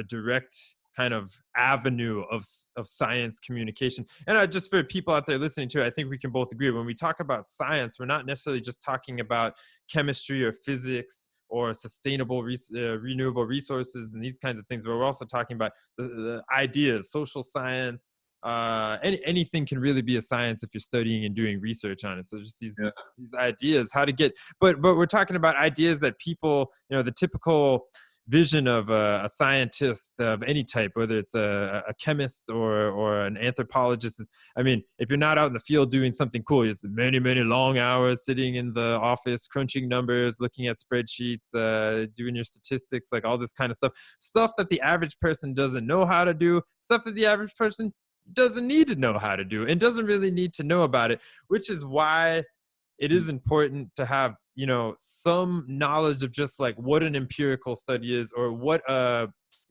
direct kind of avenue of science communication. And just for people out there listening to it, I think we can both agree when we talk about science, we're not necessarily just talking about chemistry or physics or sustainable renewable resources and these kinds of things, but we're also talking about the ideas, social science, anything can really be a science if you're studying and doing research on it. So just these yeah, ideas, how to get, but we're talking about ideas that people, the typical vision of a scientist of any type, whether it's a chemist or an anthropologist, is, I mean, if you're not out in the field doing something cool, it's many long hours sitting in the office, crunching numbers, looking at spreadsheets, doing your statistics, like all this kind of stuff that the average person doesn't know how to do, stuff that the average person doesn't need to know how to do and doesn't really need to know about it, which is why it is important to have some knowledge of just like what an empirical study is or what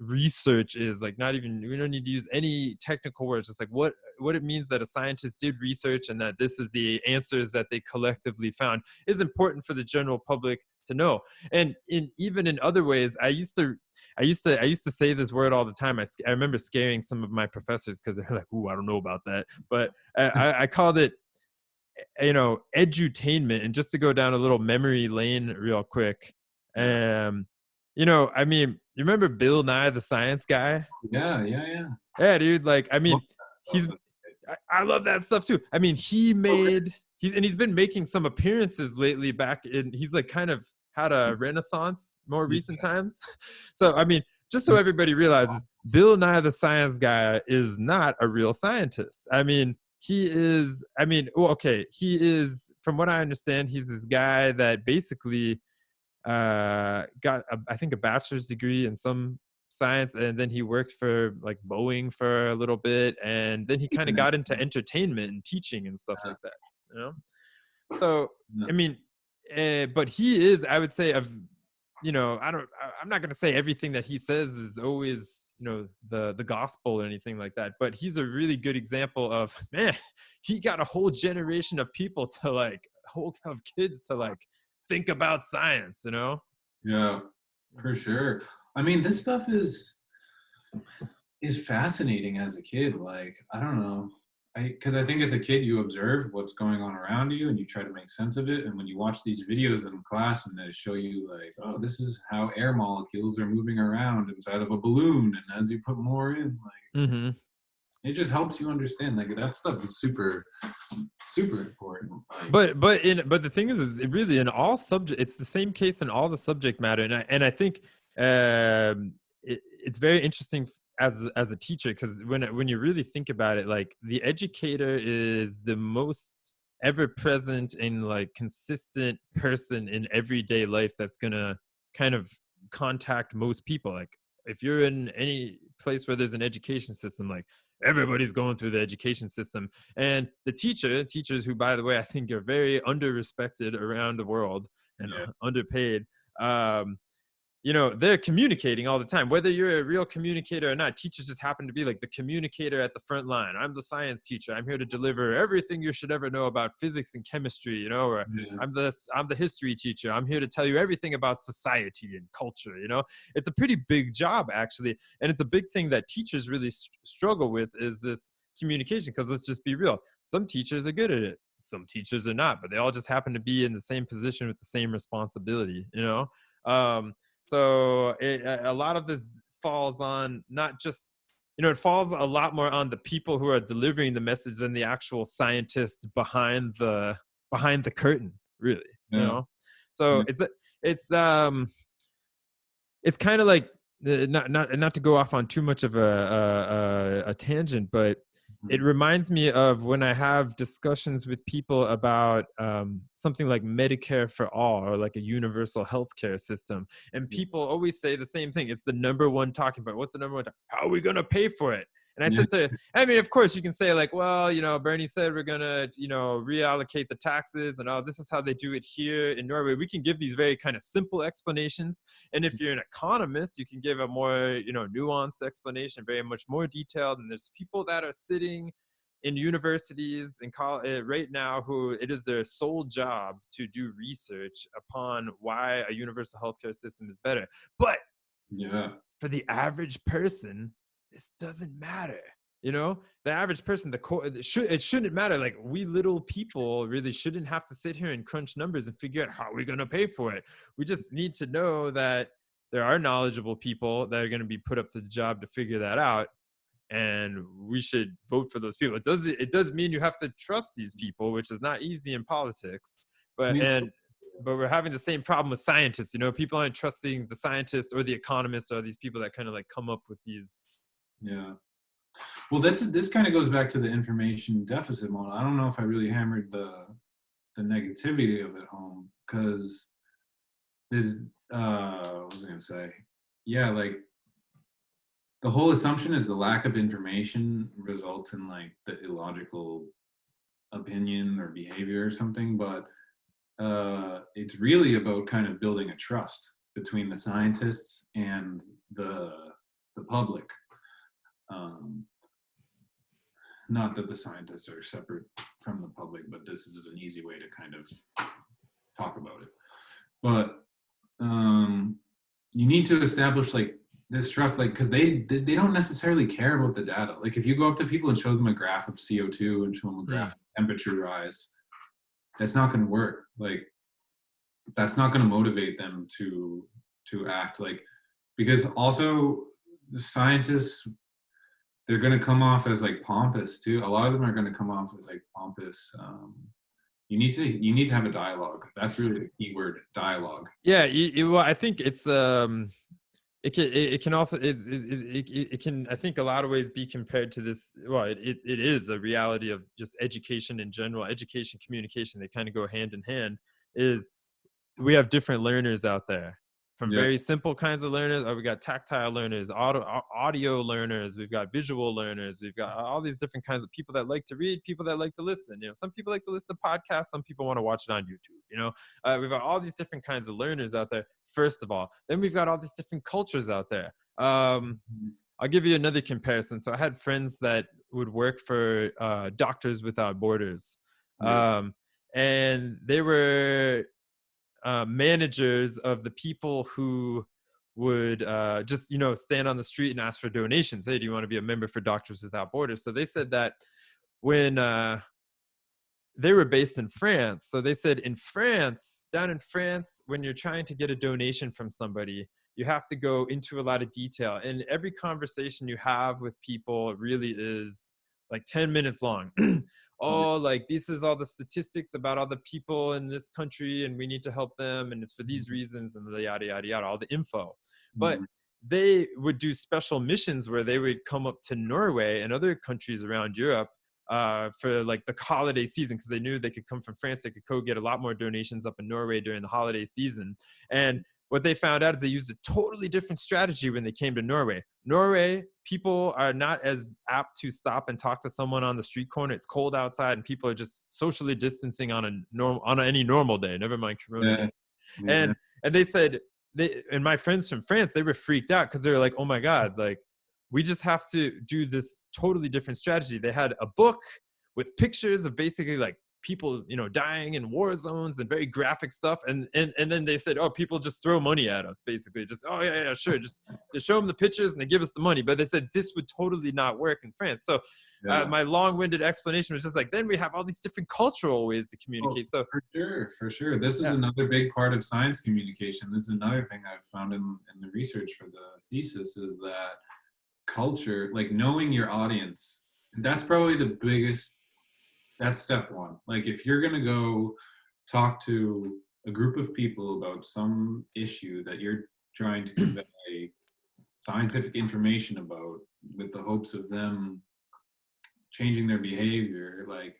research is. Like, not even, we don't need to use any technical words, just like what it means that a scientist did research and that this is the answers that they collectively found is important for the general public to know. And even in other ways, I used to say this word all the time. I remember scaring some of my professors because they're like, "Ooh, I don't know about that." But I called it edutainment. And just to go down a little memory lane real quick, Yeah. I mean, you remember Bill Nye the Science Guy? Yeah. Yeah. Yeah. Yeah, dude. Like, I Love mean, that stuff. he's I love that stuff too. I mean, he's been making some appearances lately back in, he's like kind of had a renaissance more Yeah. recent times. So, I mean, just so everybody realizes, Bill Nye the Science Guy is not a real scientist. I mean, he is, from what I understand, he's this guy that basically got I think a bachelor's degree in some science, and then he worked for like Boeing for a little bit, and then he kind of got into entertainment and teaching and stuff like that, you know. So Yeah. I mean, but he is, I would say, I'm not going to say everything that he says is always, the gospel or anything like that, but he's a really good example of, man, he got a whole generation of people to like, whole of kids to like think about science, Yeah, for sure. I mean, this stuff is fascinating as a kid. Like, I don't know. Because I think as a kid you observe what's going on around you and you try to make sense of it. And when you watch these videos in class and they show you like, oh, this is how air molecules are moving around inside of a balloon, and as you put more in, like, Mm-hmm. it just helps you understand. Like, that stuff is super, super important. Like, But the thing is it really, in all subject, it's the same case in all the subject matter, and I think it's very interesting as a teacher, because when you really think about it, like, the educator is the most ever present and like consistent person in everyday life that's gonna kind of contact most people. Like, if you're in any place where there's an education system, like, everybody's going through the education system, and the teachers, who, by the way, I think are very under-respected around the world and yeah, underpaid, um, they're communicating all the time. Whether you're a real communicator or not, teachers just happen to be like the communicator at the front line. I'm the science teacher. I'm here to deliver everything you should ever know about physics and chemistry, or yeah, I'm the history teacher. I'm here to tell you everything about society and culture. It's a pretty big job, actually. And it's a big thing that teachers really struggle with, is this communication. Because let's just be real. Some teachers are good at it. Some teachers are not, but they all just happen to be in the same position with the same responsibility. So a lot of this falls on not just, it falls a lot more on the people who are delivering the message than the actual scientists behind the curtain, really. yeah, So yeah. it's kind of like, not to go off on too much of a tangent, but it Mhm. reminds me of when I have discussions with people about something like Medicare for all, or like a universal healthcare system. And people always say the same thing. It's the number one talking point. What's the number one? How are we going to pay for it? And Yeah, I mean, of course, you can say like, well, Bernie said we're going to, reallocate the taxes, and this is how they do it here in Norway. We can give these very kind of simple explanations. And if you're an economist, you can give a more, nuanced explanation, very much more detailed. And there's people that are sitting in universities and college right now who it is their sole job to do research upon why a universal healthcare system is better. But yeah, for the average person, this doesn't matter. The average person, it shouldn't matter. Like, we little people really shouldn't have to sit here and crunch numbers and figure out how we're going to pay for it. We just need to know that there are knowledgeable people that are going to be put up to the job to figure that out, and we should vote for those people. It does mean you have to trust these people, which is not easy in politics. I But mean, and but we're having the same problem with scientists. People aren't trusting the scientists or the economists, or these people that kind of like come up with these. yeah. Well, this kind of goes back to the information deficit model. I don't know if I really hammered the negativity of it home, because there's what was I gonna say? Yeah, like, the whole assumption is the lack of information results in like the illogical opinion or behavior or something, but it's really about kind of building a trust between the scientists and the public. Um, Not that the scientists are separate from the public, but this is an easy way to kind of talk about it. But you need to establish like this trust, like, because they don't necessarily care about the data. Like, if you go up to people and show them a graph of CO2 and show them a graph of temperature rise, that's not going to work. Like, that's not going to motivate them to act like, because also the scientists, they're going to come off as like pompous too. A lot of them are going to come off as like pompous. You need to have a dialogue. That's really the key word, dialogue. Yeah, well, I think it's it can also it can, I think, a lot of ways be compared to this. Well, it is a reality of just education in general. Education, communication, they kind of go hand in hand. Is we have different learners out there, from Yeah. very simple kinds of learners. We got tactile learners, audio learners, we've got visual learners, we've got all these different kinds of people that like to read, people that like to listen. Some people like to listen to podcasts, some people want to watch it on YouTube. We've got all these different kinds of learners out there, first of all. Then we've got all these different cultures out there. I'll give you another comparison. So I had friends that would work for Doctors Without Borders, Yeah. and they were managers of the people who would just stand on the street and ask for donations. Hey, do you want to be a member for Doctors Without Borders? So they said that when they were based in France. So they said down in France, when you're trying to get a donation from somebody, you have to go into a lot of detail. And every conversation you have with people really is like 10 minutes long. Yeah. Oh, like, this is all the statistics about all the people in this country, and we need to help them, and it's for these reasons, and the yada, yada, yada, all the info. But Mhm. they would do special missions where they would come up to Norway and other countries around Europe for like the holiday season, because they knew they could come from France, they could go get a lot more donations up in Norway during the holiday season. And what they found out is they used a totally different strategy when they came to Norway. Norway, people are not as apt to stop and talk to someone on the street corner. It's cold outside, and people are just socially distancing on any normal day, never mind Corona Yeah. day. Yeah. And they said, and my friends from France, they were freaked out because they were like, oh my God, like, we just have to do this totally different strategy. They had a book with pictures of basically like people, dying in war zones and very graphic stuff. And then they said, oh, people just throw money at us, basically. Just, oh yeah, yeah, sure. Just show them the pictures and they give us the money. But they said this would totally not work in France. So Yeah. my long-winded explanation was just like, then we have all these different cultural ways to Oh, communicate. So for sure, for sure. This is yeah. another big part of science communication. This is another thing I've found in the research for the thesis, is that culture, like knowing your audience, that's probably the biggest, that's step one. Like if you're going to go talk to a group of people about some issue that you're trying to convey scientific information about with the hopes of them changing their behavior, like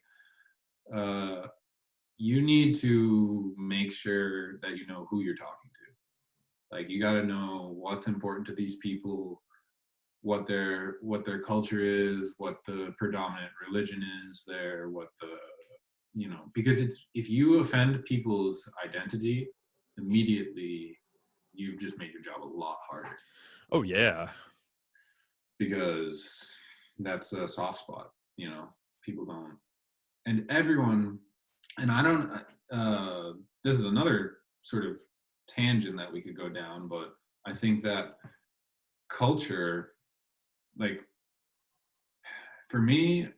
you need to make sure that you know who you're talking to. Like you got to know what's important to these people, what their culture is, what the predominant religion is there, what the, because it's, if you offend people's identity, immediately you've just made your job a lot harder, Oh yeah. because that's a soft spot. People don't, and everyone, and I don't, this is another sort of tangent that we could go down, but I think that culture, like for me,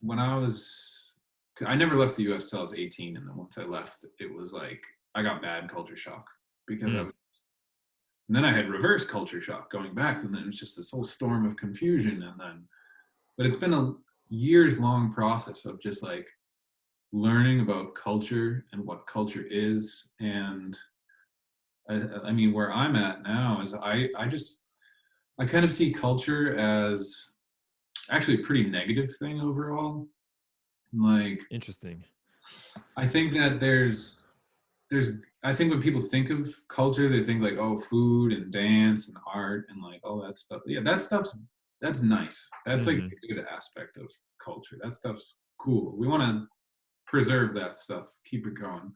when I never left the US till I was 18. And then once I left, it was like, I got bad culture shock because Mm. and then I had reverse culture shock going back. And then it was just this whole storm of confusion. But it's been a years long process of just like learning about culture and what culture is. And I mean, where I'm at now is I kind of see culture as actually a pretty negative thing overall. Like, Interesting. I think that I think when people think of culture, they think like, oh, food and dance and art and like all that stuff. Yeah, that's nice. That's like Hmm. a good aspect of culture. That stuff's cool. We want to preserve that stuff, keep it going.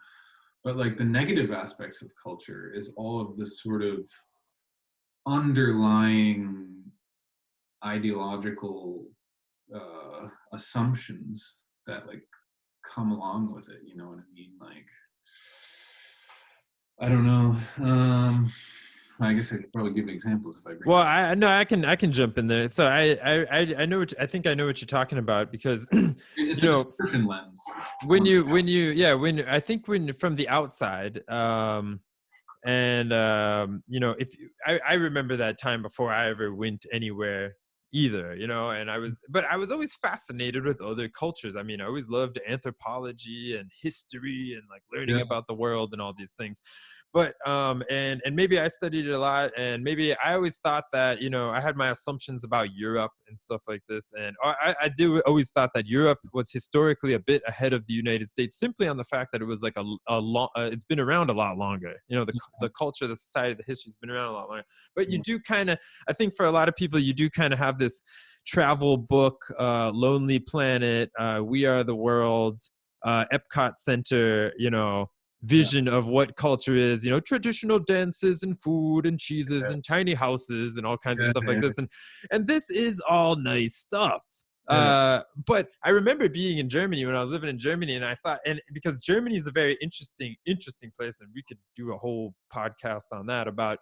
But like the negative aspects of culture is all of this sort of underlying ideological assumptions that like come along with it. You know what I mean? Like, I don't know. I guess I should probably give examples if I bring Well, it up. I know I can jump in there. So I know I think I know what you're talking about, because It's you a know, distortion lens. when I think when from the outside, and if I remember that time before I ever went anywhere either, and I was always fascinated with other cultures. I mean, I always loved anthropology and history and like learning Yeah, about the world and all these things. But and maybe I studied it a lot, and maybe I always thought that I had my assumptions about Europe and stuff like this, and I do always thought that Europe was historically a bit ahead of the United States, simply on the fact that it was like a long it's been around a lot longer. The culture, the society, the history's been around a lot longer. But you yeah, do kind of, I think for a lot of people, you do kind of have this travel book, Lonely Planet, We Are the World, Epcot Center, yeah, vision of what culture is, traditional dances and food and cheeses and tiny houses and all kinds of yeah, stuff like yeah, this. And this is all nice stuff. yeah, But I remember being in Germany when I was living in Germany, and I thought, and because Germany is a very interesting place, and we could do a whole podcast on that about,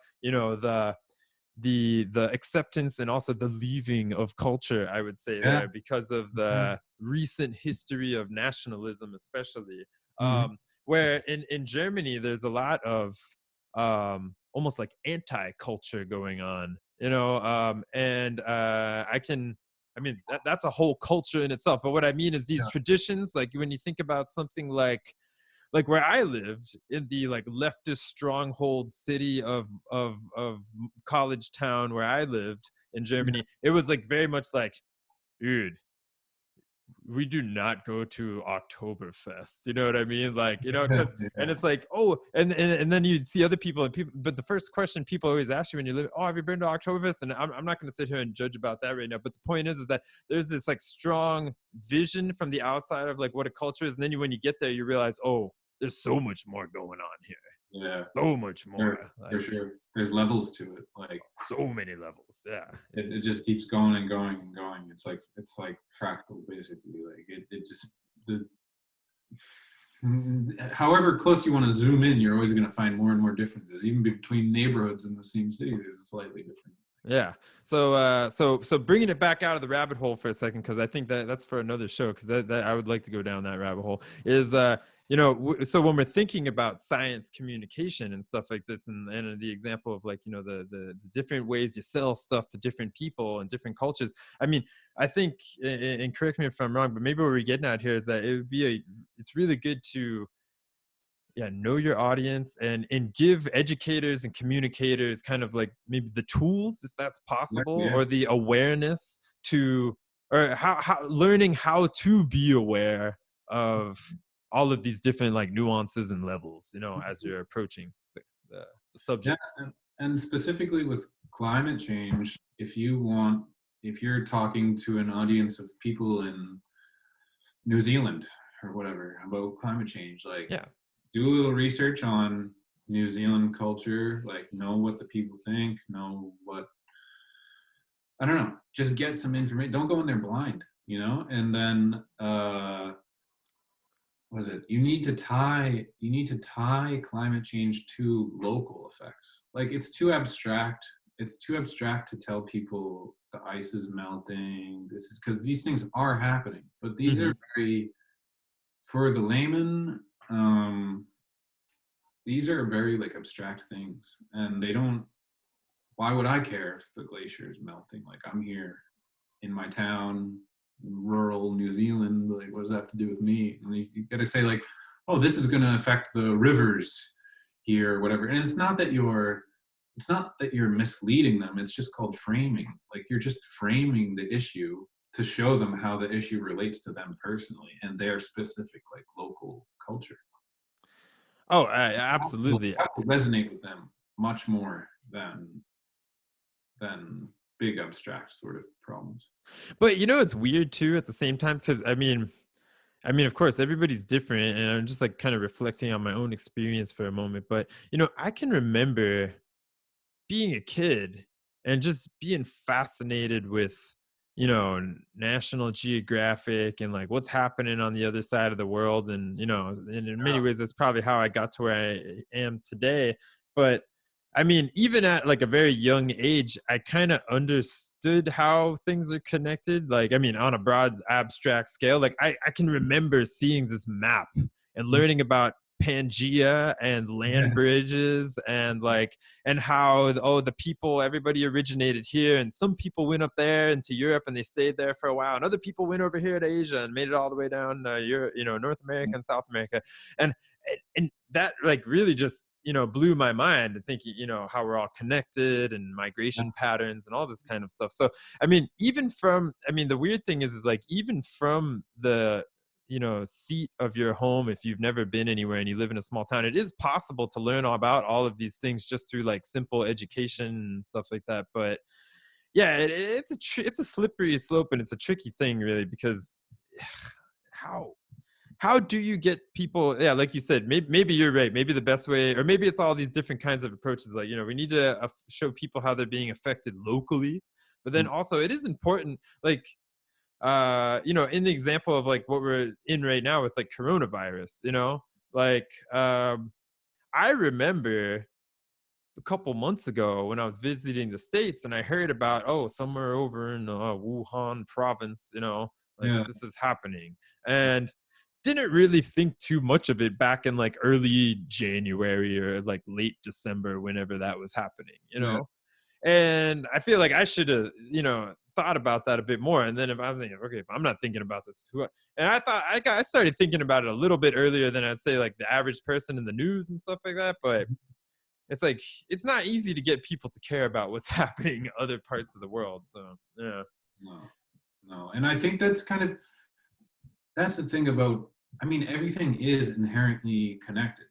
the acceptance and also the leaving of culture, I would say, yeah. there, because of Mhm. the recent history of nationalism, especially, Mhm. where in Germany there's a lot of almost like anti-culture going on, and I mean, that's a whole culture in itself. But what I mean is these Yeah, traditions, like when you think about something like where I lived, in the like leftist stronghold city of college town where I lived in yeah, Germany, it was like very much like, dude, we do not go to Oktoberfest. You know what I mean? Like, yeah, because, and yeah. it's like, oh, and then you see other people, but the first question people always ask you when you live, oh, have you been to Oktoberfest? And I'm not going to sit here and judge about that right now. But the point is that there's this like strong vision from the outside of like what a culture is. And then when you get there, you realize, oh, there's so much more going on here. Yeah, So much for more. for Like, sure. There's levels to it. Like so many levels. Yeah. it It's, just keeps going and going and going. It's like fractal basically. Like it just the however close you want to zoom in, you're always going to find more and more differences. Even between neighborhoods in the same city, there's slightly different. yeah. So bringing it back out of the rabbit hole for a second, because I think that's for another show, because that I would like to go down that rabbit hole. Is so when we're thinking about science communication and stuff like this, and the example of like the different ways you sell stuff to different people and different cultures. I mean, I think, and correct me if I'm wrong, but maybe what we're getting at here is that it's really good to, yeah, know your audience, and give educators and communicators kind of like maybe the tools, if that's possible, Yeah, or the awareness to, or how learning how to be aware of all of these different like nuances and levels, as you're approaching the yeah, subjects. and specifically with climate change, if you're talking to an audience of people in New Zealand or whatever about climate change, like Yeah. do a little research on New Zealand culture, like know what the people think, know what I don't know, just get some information. Don't go in there blind, and then what is it? You need to tie climate change to local effects. Like it's too abstract. It's too abstract to tell people the ice is melting. This is because these things are happening, but these Hmm. are very for the layman. These are very like abstract things, and they don't. Why would I care if the glacier is melting? Like I'm here in my town, rural New Zealand. Like, what does that have to do with me? And you got to say like, oh, this is going to affect the rivers here, or whatever. And it's not that you're misleading them. It's just called framing. Like you're just framing the issue to show them how the issue relates to them personally and their specific like local culture. Oh, Will absolutely. resonate with them much more than big abstract sort of problems. But it's weird too at the same time, because I mean, of course, everybody's different, and I'm just like kind of reflecting on my own experience for a moment. But I can remember being a kid and just being fascinated with National Geographic and like what's happening on the other side of the world, and and in many ways that's probably how I got to where I am today. But I mean, even at like a very young age, I kind of understood how things are connected. Like, I mean, on a broad abstract scale, like I can remember seeing this map and Mm. learning about Pangea and land Yeah. bridges and like, and how, oh, the people, everybody originated here and some people went up there into Europe and they stayed there for a while. And other people went over here to Asia and made it all the way down Europe, North America and South America. And that like really just blew my mind and thinking how we're all connected and migration patterns and all this kind of stuff. So I mean, the weird thing is like even from the seat of your home, if you've never been anywhere and you live in a small town, it is possible to learn all about all of these things just through like simple education and stuff like that. But yeah, it's a slippery slope and it's a tricky thing really, because how how do you get people, yeah, like you said, maybe you're right, maybe the best way, or maybe it's all these different kinds of approaches, like we need to show people how they're being affected locally, but then Mm. also it is important, like in the example of like what we're in right now with like coronavirus, like I remember a couple months ago when I was visiting the States and I heard about, oh, somewhere over in Wuhan province, like Yeah. this is happening. And didn't really think too much of it back in like early January or like late December, whenever that was happening. Yeah. And I feel like I should have, thought about that a bit more. And then if I'm thinking, okay, if I'm not thinking about this, and I thought I started thinking about it a little bit earlier than I'd say like the average person in the news and stuff like that. But it's like it's not easy to get people to care about what's happening in other parts of the world. So yeah. No, no. And I think that's the thing about, I mean, everything is inherently connected.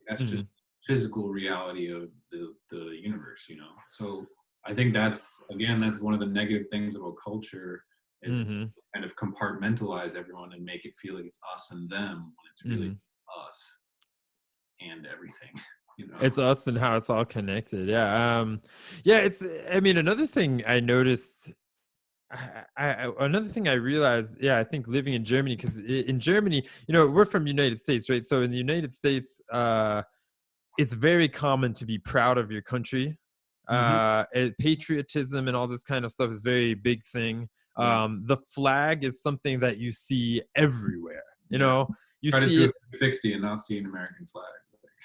That's just Hmm. physical reality of the universe, So I think that's one of the negative things about culture is it Hmm. kind of compartmentalize everyone and make it feel like it's us and them when it's really Hmm. us and everything, you know. It's us and how it's all connected. Yeah. Yeah. It's. I mean, another thing I noticed. Another thing I realized. Yeah, I think living in Germany, because in Germany, we're from United States, right? So in the United States, it's very common to be proud of your country. Hmm. Patriotism and all this kind of stuff is a very big thing. Yeah, The flag is something that you see everywhere. yeah. You Try to see do a it. 360 and not see an American flag.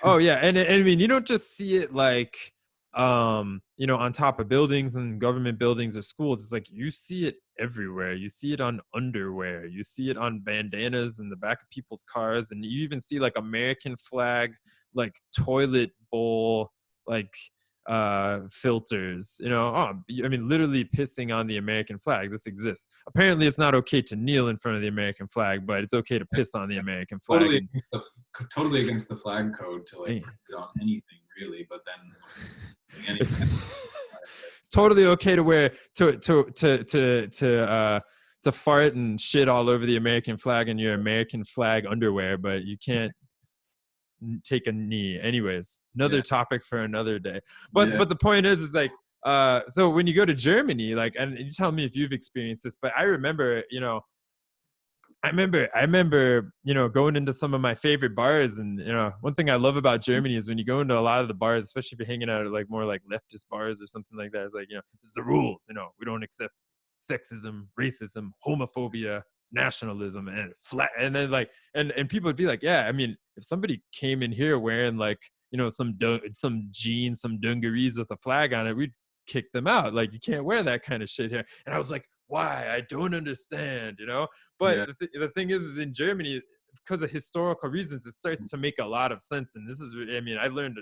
Oh yeah, and I mean, you don't just see it like on top of buildings and government buildings or schools. It's like you see it everywhere. You see it on underwear. You see it on bandanas in the back of people's cars, and you even see like American flag, like toilet bowl, like filters. I mean, literally pissing on the American flag. This exists. Apparently, it's not okay to kneel in front of the American flag, but it's okay to piss on the American flag. totally And against the totally against the flag code to like eh, put it on anything really, but then when you're doing anything it's totally okay to wear to fart and shit all over the American flag in your American flag underwear, but you can't take a knee. Anyways, yeah, another topic for another day. But yeah, but the point is like so when you go to Germany, like, and you tell me if you've experienced this, but I remember, I remember, going into some of my favorite bars, and one thing I love about Germany is when you go into a lot of the bars, especially if you're hanging out at like more like leftist bars or something like that. It's like, this is the rules. We don't accept sexism, racism, homophobia, nationalism, and flat. And then like, and people would be like, yeah, I mean, if somebody came in here wearing like, some jeans, some dungarees with a flag on it, we'd kick them out. Like, you can't wear that kind of shit here. And I was like, why? I don't understand. But yeah. the thing is in Germany, because of historical reasons, it starts to make a lot of sense. And this is, I mean, I learned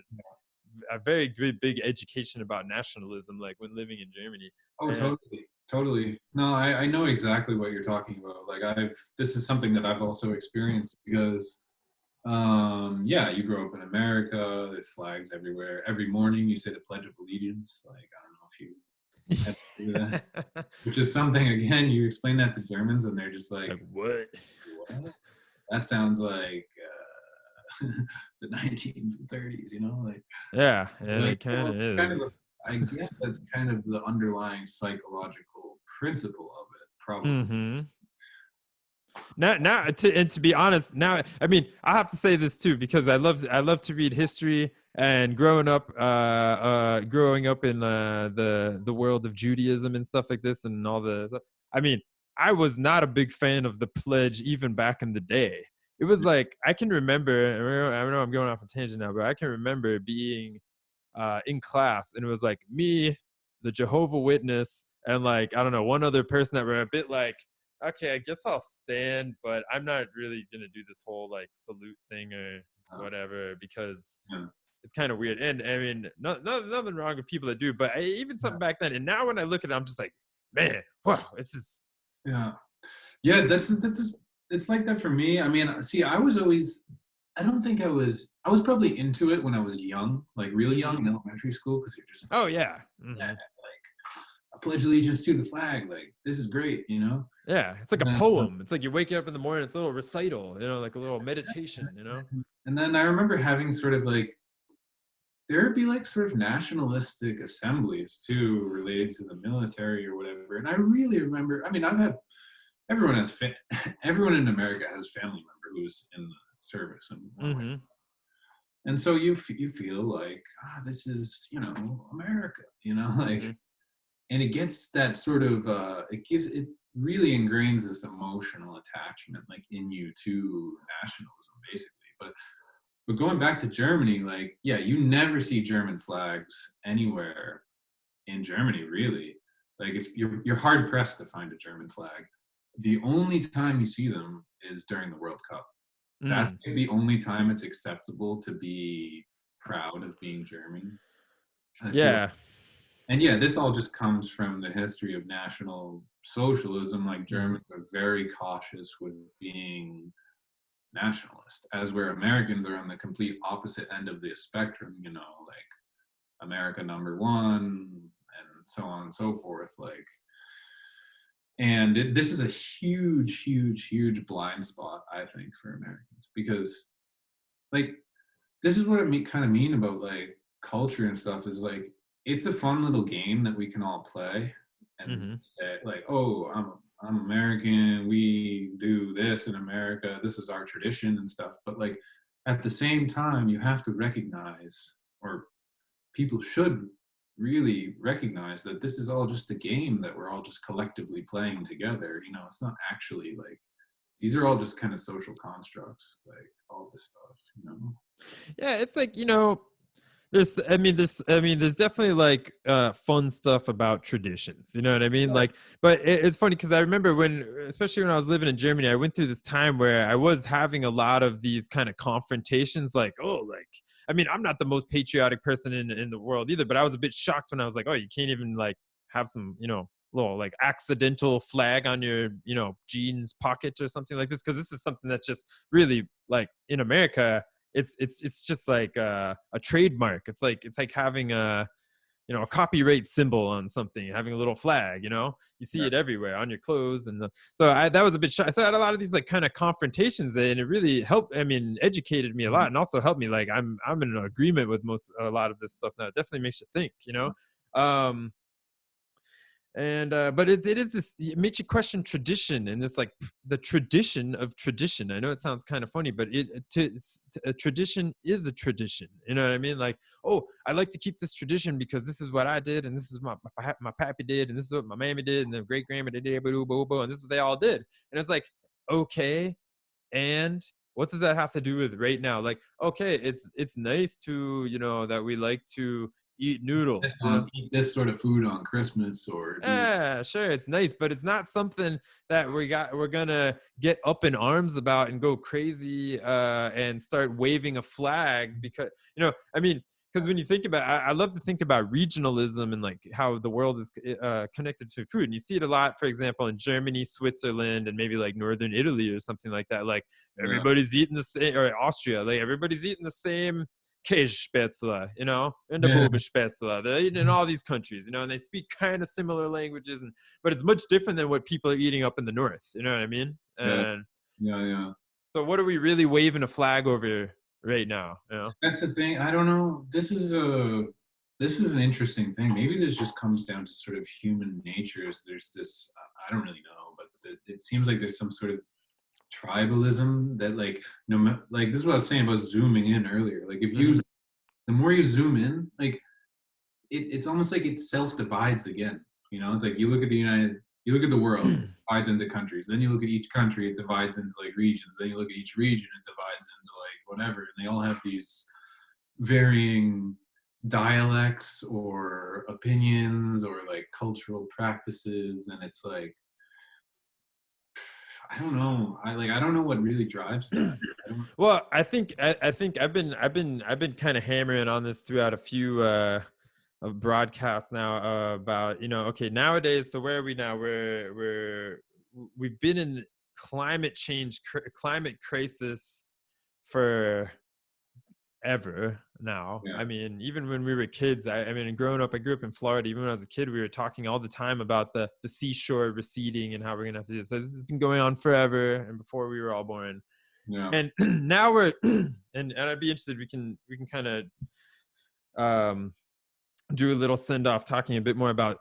a very good, big education about nationalism, like when living in Germany. Oh, And totally, totally. No, I know exactly what you're talking about. Like this is something that I've also experienced because, yeah, you grow up in America. There's flags everywhere. Every morning you say the Pledge of Allegiance. Like I don't know if you have to do that, which is something again. You explain that to Germans and they're just like, like, what? what? That sounds like the 1930s, like Yeah, and like it kind well, of kind of is. I guess that's kind of the underlying psychological principle of it, probably. Mm-hmm. To be honest, now I mean I have to say this too because I love to read history, and growing up in the world of Judaism and stuff like this and all the I mean I was not a big fan of the pledge even back in the day. It was like I can remember, I know I'm going off a tangent now, but I can remember being in class, and it was like me, the Jehovah Witness, and like I don't know one other person that were a bit like, okay, I guess I'll stand, but I'm not really gonna do this whole like salute thing or Uh, whatever because yeah, it's kind of weird. And I mean, nothing wrong with people that do, but even yeah, something back then. And now when I look at it, I'm just like, man, wow, this is. yeah. Yeah, that's just, it's like that for me. I mean, see, I was always, I don't think I was probably into it when I was young, like really young Mhm. in elementary school, because you're just like, Oh yeah, yeah, hmm like I pledge allegiance to the flag, like this is great, you know. yeah. It's like a And then, poem. It's like you're waking up in the morning. It's a little recital, like a little meditation. and then I remember having sort of like there'd be like sort of nationalistic assemblies too, related to the military or whatever. And I really remember. I mean, I've had everyone has everyone in America has a family member who's in the service in one way. hmm And so you feel like this is America, like, hmm and it gets that sort of it really ingrains this emotional attachment like in you to nationalism basically. But going back to Germany, like yeah, you never see German flags anywhere in Germany really. Like you're hard pressed to find a German flag. The only time you see them is during the World Cup. That's hmm the only time it's acceptable to be proud of being German, I feel. Yeah. And yeah, this all just comes from the history of National Socialism. Like hmm Germans are very cautious with being nationalist, as where Americans are on the complete opposite end of the spectrum, like America number one and so on and so forth. Like, and this is a huge, huge, huge blind spot, I think, for Americans because like this is what I kind of mean about like culture and stuff is like it's a fun little game that we can all play and hmm say like, oh, I'm American, we do this in America, this is our tradition and stuff. But like at the same time, you have to recognize, or people should really recognize that this is all just a game that we're all just collectively playing together. It's not actually like these are all just kind of social constructs, like all this stuff. Yeah, it's like there's definitely like fun stuff about traditions. You know what I mean? Like, but it's funny because I remember especially when I was living in Germany, I went through this time where I was having a lot of these kind of confrontations. Like, oh, like I mean, I'm not the most patriotic person in the world either, but I was a bit shocked when I was like, oh, you can't even like have some little like accidental flag on your jeans pocket or something like this, because this is something that's just really like in America it's just like a trademark. It's like having a copyright symbol on something, having a little flag. You see Yeah. it everywhere on your clothes, and so that was a bit shy. So I had a lot of these like kind of confrontations, and it really helped. I mean, educated me a lot, and also helped me. Like I'm in agreement with a lot of this stuff now. It definitely makes you think. Um, and but it is this, it makes you question tradition, and this like the tradition of tradition. I know it sounds kind of funny, but a tradition is a tradition. You know what I mean? Like, oh, I like to keep this tradition because this is what I did, and this is what my pappy did, and this is what my mammy did, and the great grandma did, and this is what they all did. And it's like, okay, and what does that have to do with right now? Like, okay, it's nice to that we like to eat This noodles. eat this sort of food on Christmas or do Yeah, sure, it's nice, but it's not something that we're gonna get up in arms about and go crazy and start waving a flag because I mean, because when you think about, I love to think about regionalism and like how the world is connected to food, and you see it a lot, for example, in Germany, Switzerland, and maybe like northern Italy or something like that. Like yeah, everybody's eating the same, or Austria, like everybody's eating the same Kässpätzle, and the yeah, Bubespätzle. They're eating in all these countries, and they speak kind of similar languages, but it's much different than what people are eating up in the north. You know what I mean? yeah, And yeah, yeah. so, what are we really waving a flag over right now? That's the thing. I don't know. This is an interesting thing. Maybe this just comes down to sort of human nature. Is there's this I don't really know, but it seems like there's some sort of tribalism that like like this is what I was saying about zooming in earlier. Like if you Mhm. the more you zoom in, like it's almost like it self divides again. You know, it's like you look at the world, it divides into countries. Then you look at each country, it divides into like regions. Then you look at each region, it divides into like whatever. And they all have these varying dialects or opinions or like cultural practices. And it's like, I don't know. I don't know what really drives that. I don't. Well, I think I've been kind of hammering on this throughout a few of broadcasts now about, okay, nowadays, so where are we now? We've been in climate change, climate crisis for ever now. Yeah. I mean, even when we were kids, I mean, growing up, I grew up in Florida. Even when I was a kid, we were talking all the time about the seashore receding and how we're gonna have to do this. So this has been going on forever, and before we were all born. Yeah. And now we're and I'd be interested. We can kind of um do a little send off talking a bit more about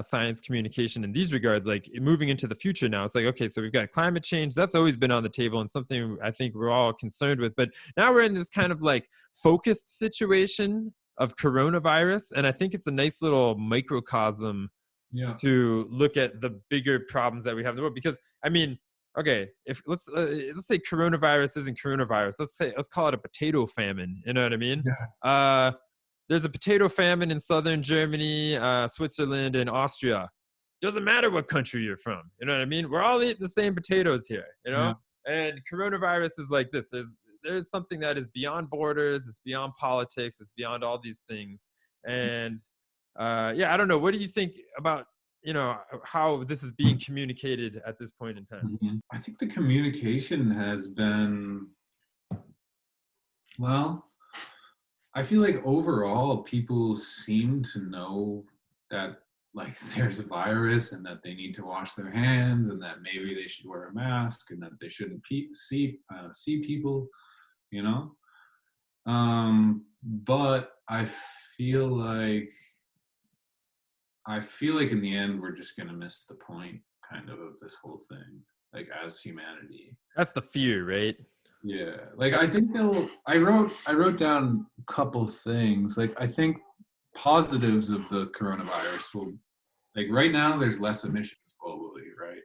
science communication in these regards, like moving into the future. Now it's like, okay, so we've got climate change, that's always been on the table and something I think we're all concerned with, but now we're in this kind of like focused situation of coronavirus, and I think it's a nice little microcosm Yeah. to look at the bigger problems that we have in the world. Because I mean, okay, if let's say coronavirus isn't coronavirus, let's call it a potato famine, you know what I mean? Yeah. There's a potato famine in southern Germany, Switzerland, and Austria. Doesn't matter what country you're from, you know what I mean? We're all eating the same potatoes here, you know? Yeah. And coronavirus is like this. There's something that is beyond borders, it's beyond politics, it's beyond all these things. And yeah, I don't know. What do you think about, how this is being communicated at this point in time? I think the communication has been, well, I feel like overall people seem to know that like there's a virus and that they need to wash their hands and that maybe they should wear a mask and that they shouldn't see people, you know. But feel like feel like in the end we're just gonna miss the point kind of this whole thing, like as humanity. That's the fear, right? Yeah, like I think they'll. I wrote down a couple things. Like I think positives of the coronavirus will, like right now there's less emissions globally, right?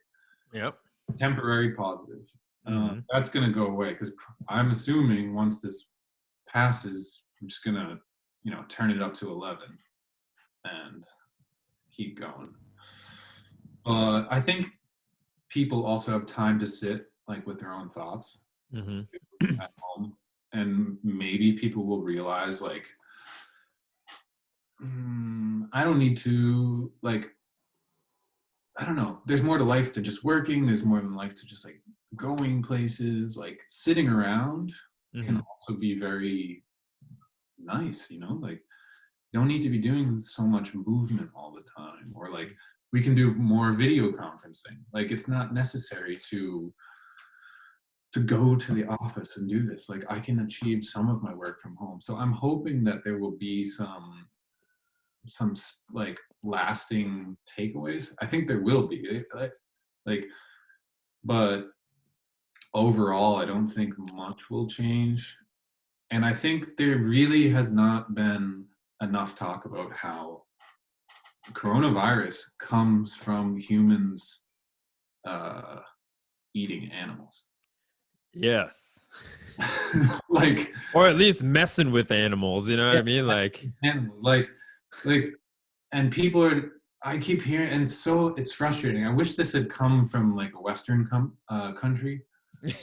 Yep. Temporary positive. Hmm. That's gonna go away because I'm assuming once this passes, I'm just gonna, turn it up to 11 and keep going. But I think people also have time to sit like with their own thoughts Hmm. at home, and maybe people will realize like, I don't need to like, I don't know, there's more to life than just working, there's more than life to just like going places. Like sitting around can Hmm. also be very nice, like you don't need to be doing so much movement all the time, or like we can do more video conferencing. Like it's not necessary to go to the office and do this. Like I can achieve some of my work from home. So I'm hoping that there will be some like lasting takeaways. I think there will be. Like, but overall, I don't think much will change. And I think there really has not been enough talk about how coronavirus comes from humans eating animals. Yes. Like, Or at least messing with animals, you know what yeah, I mean? Like, animals. Like, and people are. I keep hearing, and it's frustrating. I wish this had come from like a Western country. yeah.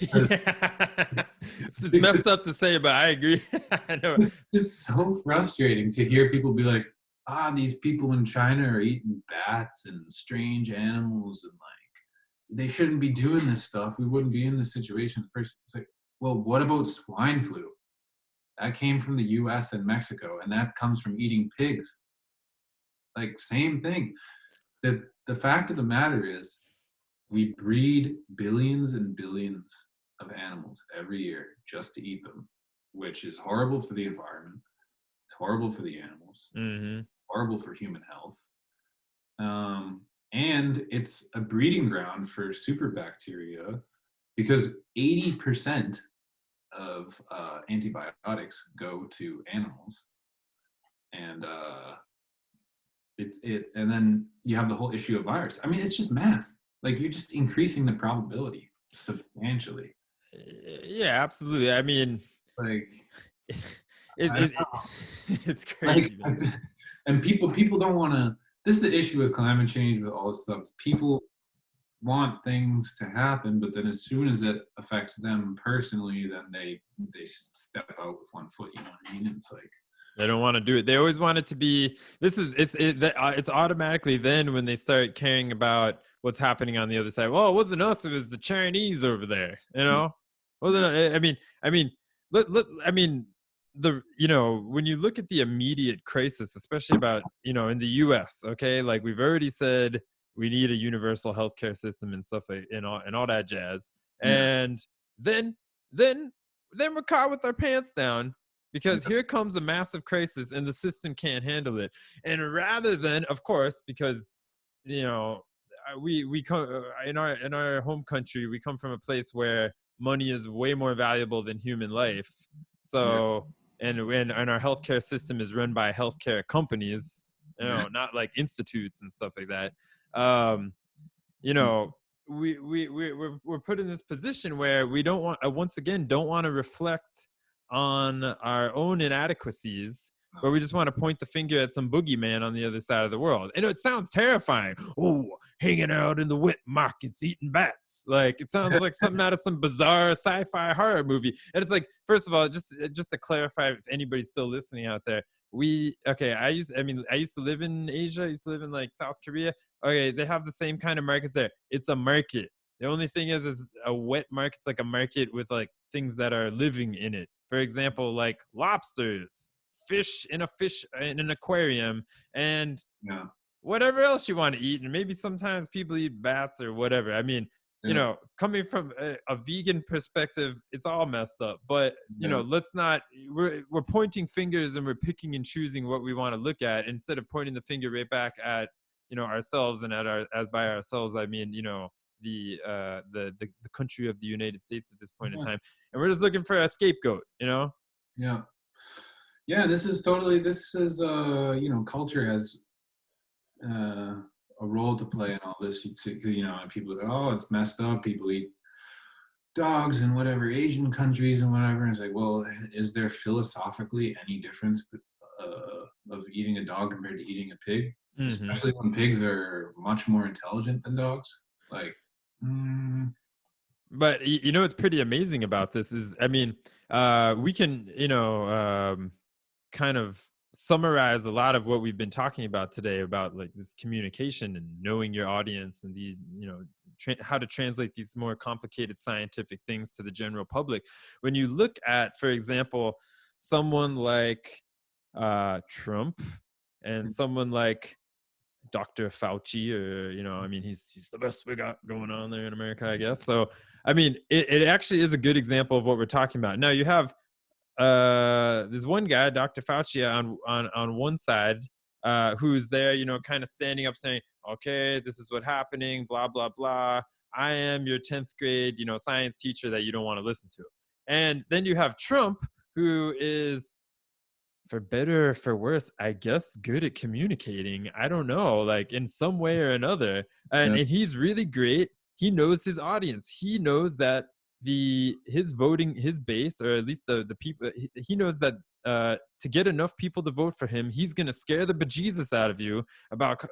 It's Because messed up to say, but I agree. I know. it's just so frustrating to hear people be like, these people in China are eating bats and strange animals, and like they shouldn't be doing this stuff. We wouldn't be in this situation first. It's like, well, what about swine flu? That came from the US and Mexico, and that comes from eating pigs. Like, same thing. The fact of the matter is, we breed billions and billions of animals every year just to eat them, which is horrible for the environment. It's horrible for the animals, Hmm. horrible for human health. And it's a breeding ground for super bacteria because 80% of antibiotics go to animals, and and then you have the whole issue of virus. I mean, it's just math. Like, you're just increasing the probability substantially. Yeah, absolutely. I mean, Like, it, I don't it it's like, crazy, man. and people don't want to. This is the issue with climate change, with all this stuff. People want things to happen, but then as soon as it affects them personally, then they step out with one foot. You know what I mean? It's like, They don't want to do it. They always want it to be. It's automatically then when they start caring about what's happening on the other side. Well, it wasn't us. It was the Chinese over there. You yeah, know. Wasn't yeah, it? I mean, when you look at the immediate crisis, especially about in the U.S. Okay, like we've already said, we need a universal healthcare system and stuff like and all that jazz. yeah, And then then then we're caught with our pants down because here comes a massive crisis and the system can't handle it. And rather than, of course, because you know we come in our home country, we come from a place where money is way more valuable than human life. yeah, So and our healthcare system is run by healthcare companies, yeah, not like institutes and stuff like that. um you know we're put in this position where we don't want once again don't want to reflect on our own inadequacies, where we just want to point the finger at some boogeyman on the other side of the world. And it sounds terrifying. Oh, hanging out in the wet markets eating bats. Like it sounds like something out of some bizarre sci-fi horror movie. And it's like, first of all, just to clarify, if anybody's still listening out there, I used to live in Asia. I used to live in like South Korea. Okay, they have the same kind of markets there. It's a market. The only thing is a wet market's like a market with like things that are living in it. For example, like lobsters, fish in an aquarium, and yeah, whatever else you want to eat. And maybe sometimes people eat bats or whatever. I mean, yeah, coming from a vegan perspective, it's all messed up. But yeah, let's not. We're pointing fingers and we're picking and choosing what we want to look at instead of pointing the finger right back at ourselves. And as by ourselves, I mean the country of the United States at this point in yeah, time, and we're just looking for a scapegoat. yeah. Yeah, this is culture has uh, a role to play in all this. And people go, oh, it's messed up. People eat dogs in whatever Asian countries and whatever. And it's like, well, is there philosophically any difference of eating a dog compared to eating a pig? Hmm. Especially when pigs are much more intelligent than dogs. Like, mm, But what's pretty amazing about this is, I mean, we can kind of summarize a lot of what we've been talking about today about like this communication and knowing your audience and how to translate these more complicated scientific things to the general public. When you look at, for example, someone like Trump and someone like Dr. Fauci, or I mean, he's the best we got going on there in America, I guess. So, I mean, it actually is a good example of what we're talking about. Now, you have there's one guy, Dr. Fauci, on one side, who's there, kind of standing up saying, "Okay, this is what's happening, blah blah blah. I am your 10th grade, science teacher that you don't want to listen to." And then you have Trump, who is, for better or for worse, I guess, good at communicating. I don't know, like in some way or another. And yeah, and he's really great. He knows his audience. He knows that his base, or at least the people, he knows that to get enough people to vote for him, he's gonna scare the bejesus out of you about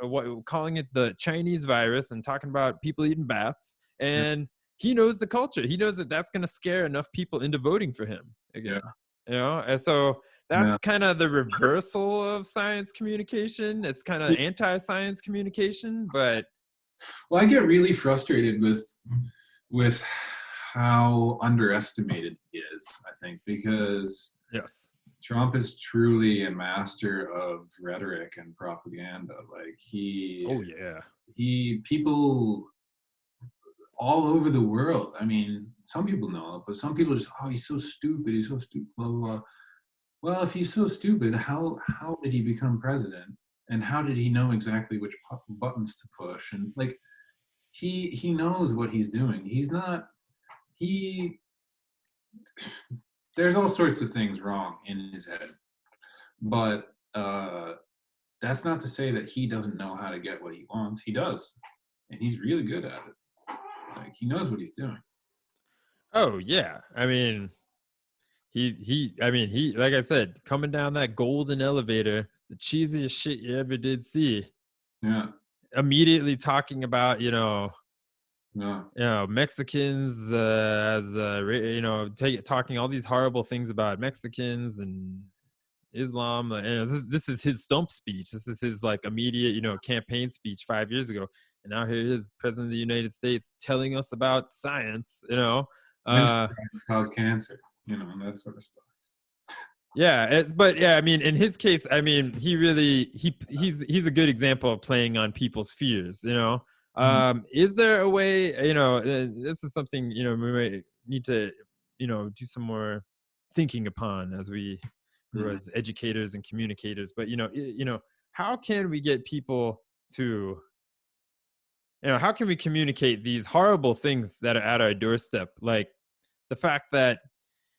calling it the Chinese virus and talking about people eating bats. yeah, And he knows the culture. He knows that that's gonna scare enough people into voting for him yeah, again. And so yeah. that's kind of the reversal of science communication. It's kind of anti-science communication, but Well, I get really frustrated with how underestimated he is, I think, because yes. Trump is truly a master of rhetoric and propaganda. Like, Oh yeah. people all over the world. I mean, some people know it, but some people just, oh, he's so stupid. He's so stupid. Blah, blah, blah. Well, if he's so stupid, how did he become president? And how did he know exactly which buttons to push? And like, he knows what he's doing. He's not he there's all sorts of things wrong in his head, but that's not to say that he doesn't know how to get what he wants. He does, and he's really good at it. Like he knows what he's doing. Oh yeah. I mean, he like I said, coming down that golden elevator, the cheesiest shit you ever did see. Yeah, Immediately talking about, yeah, Mexicans as talking all these horrible things about Mexicans and Islam. And this is his stump speech. This is his like immediate, campaign speech 5 years ago. And now here is President of the United States telling us about science. Uh, cause cancer, and that sort of stuff. Yeah, but yeah, I mean, in his case, I mean, he's a good example of playing on people's fears. Mhm. Is there a way? This is something we might need to do some more thinking upon as we grow Mhm. as educators and communicators. But how can we get people to how can we communicate these horrible things that are at our doorstep, like the fact that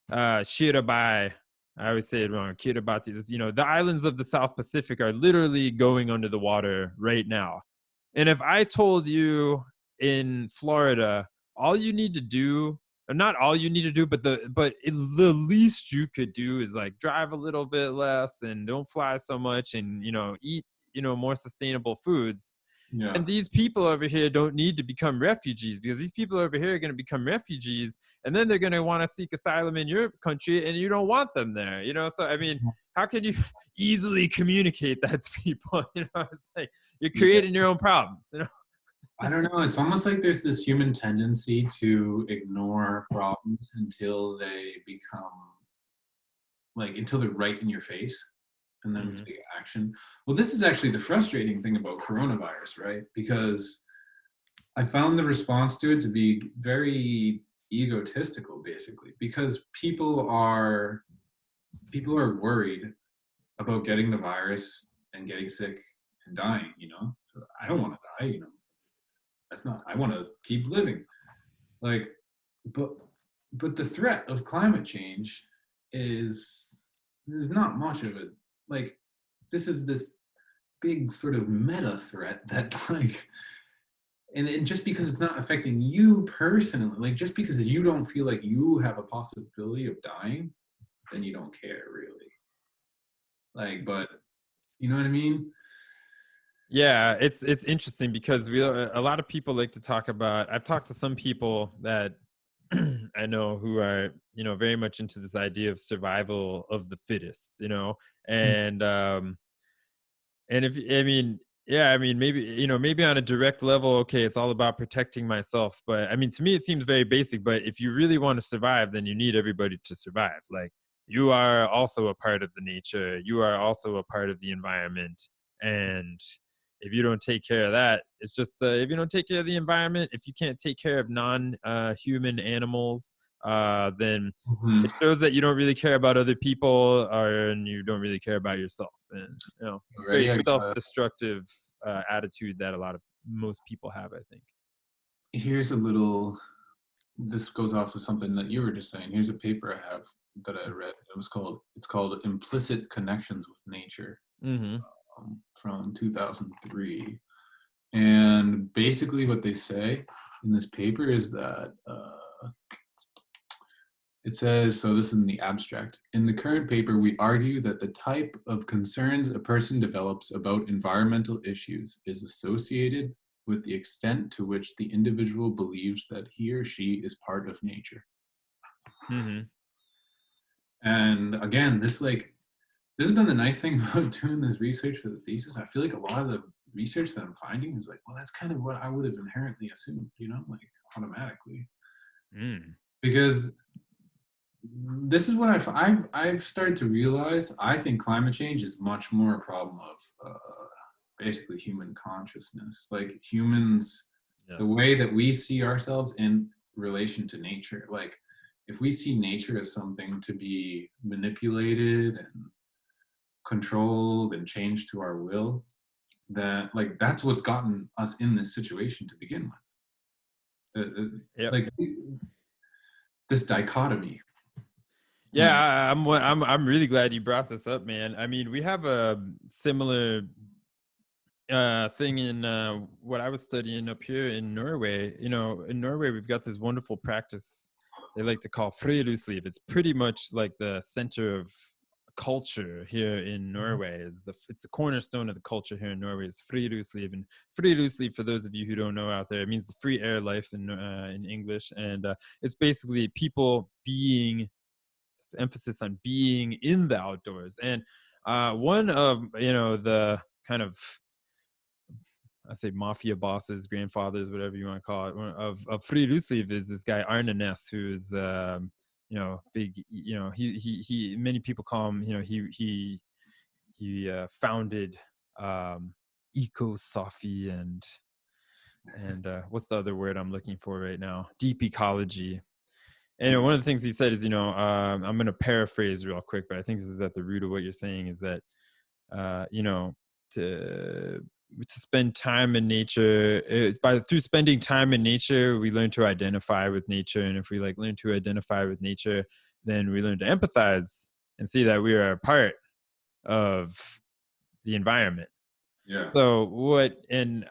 Shirabai, I always say it wrong. Kiribati, the islands of the South Pacific are literally going under the water right now. And if I told you in Florida, all you need to do, or not all you need to do, but the least you could do is like drive a little bit less and don't fly so much and eat more sustainable foods. Yeah. And these people over here don't need to become refugees, because these people over here are going to become refugees, and then they're going to want to seek asylum in your country, and you don't want them there. So I mean, how can you easily communicate that to people? It's like you're Yeah. creating your own problems. I don't know. It's almost like there's this human tendency to ignore problems until they become until they're right in your face and then Mm-hmm. take action. Well, this is actually the frustrating thing about coronavirus, right? Because I found the response to it to be very egotistical, basically, because people are worried about getting the virus and getting sick and dying. So I don't want to die. That's not, I want to keep living. Like, but the threat of climate change is not much of it. Like, this is this big sort of meta threat that and just because it's not affecting you personally, like just because you don't feel like you have a possibility of dying, then you don't care really. Like, but you know what I mean? Yeah, it's interesting because a lot of people like to talk about. I've talked to some people that I know who are very much into this idea of survival of the fittest, and if I mean, yeah, I mean, maybe on a direct level, okay, it's all about protecting myself. But I mean, to me, it seems very basic. But if you really want to survive, then you need everybody to survive. Like, you are also a part of the nature. You are also a part of the environment. And if you don't take care of that, it's just if you don't take care of the environment, if you can't take care of non-human animals, then Mhm. it shows that you don't really care about other people, and you don't really care about yourself. And it's a very Ready? self-destructive attitude that most people have, I think. Here's a little. This goes off of something that you were just saying. Here's a paper I have that I read. It's called Implicit Connections with Nature, Mm-hmm. from 2003. And basically, what they say in this paper is that it says, so this is in the abstract. In the current paper, we argue that the type of concerns a person develops about environmental issues is associated with the extent to which the individual believes that he or she is part of nature. Mm-hmm. And again, this has been the nice thing about doing this research for the thesis. I feel like a lot of the research that I'm finding is like, well, that's kind of what I would have inherently assumed, like automatically. Mm. Because this is what I've started to realize. I think climate change is much more a problem of basically human consciousness, like humans, the Yes. way that we see ourselves in relation to nature. Like, if we see nature as something to be manipulated and controlled and changed to our will, that like that's what's gotten us in this situation to begin with. Yep. Like this dichotomy. Yeah, I'm really glad you brought this up, man. I mean, we have a similar thing in what I was studying up here in Norway. You know, in Norway we've got this wonderful practice they like to call friluftsliv. It's pretty much like the center of culture here in Norway. It's the cornerstone of the culture here in Norway is friluftsliv. And friluftsliv, for those of you who don't know out there, it means the free air life in English, and it's basically people being emphasis on being in the outdoors. And one of the kind of I say mafia bosses, grandfathers, whatever you want to call it, of friluftsliv is this guy Arne Næss, who is big. He many people call him. He founded Eco Sophie and what's the other word I'm looking for right now? Deep ecology. And one of the things he said is, I'm going to paraphrase real quick, but I think this is at the root of what you're saying is that, to spend time in nature, through spending time in nature, we learn to identify with nature. And if we learn to identify with nature, then we learn to empathize and see that we are a part of the environment. Yeah. So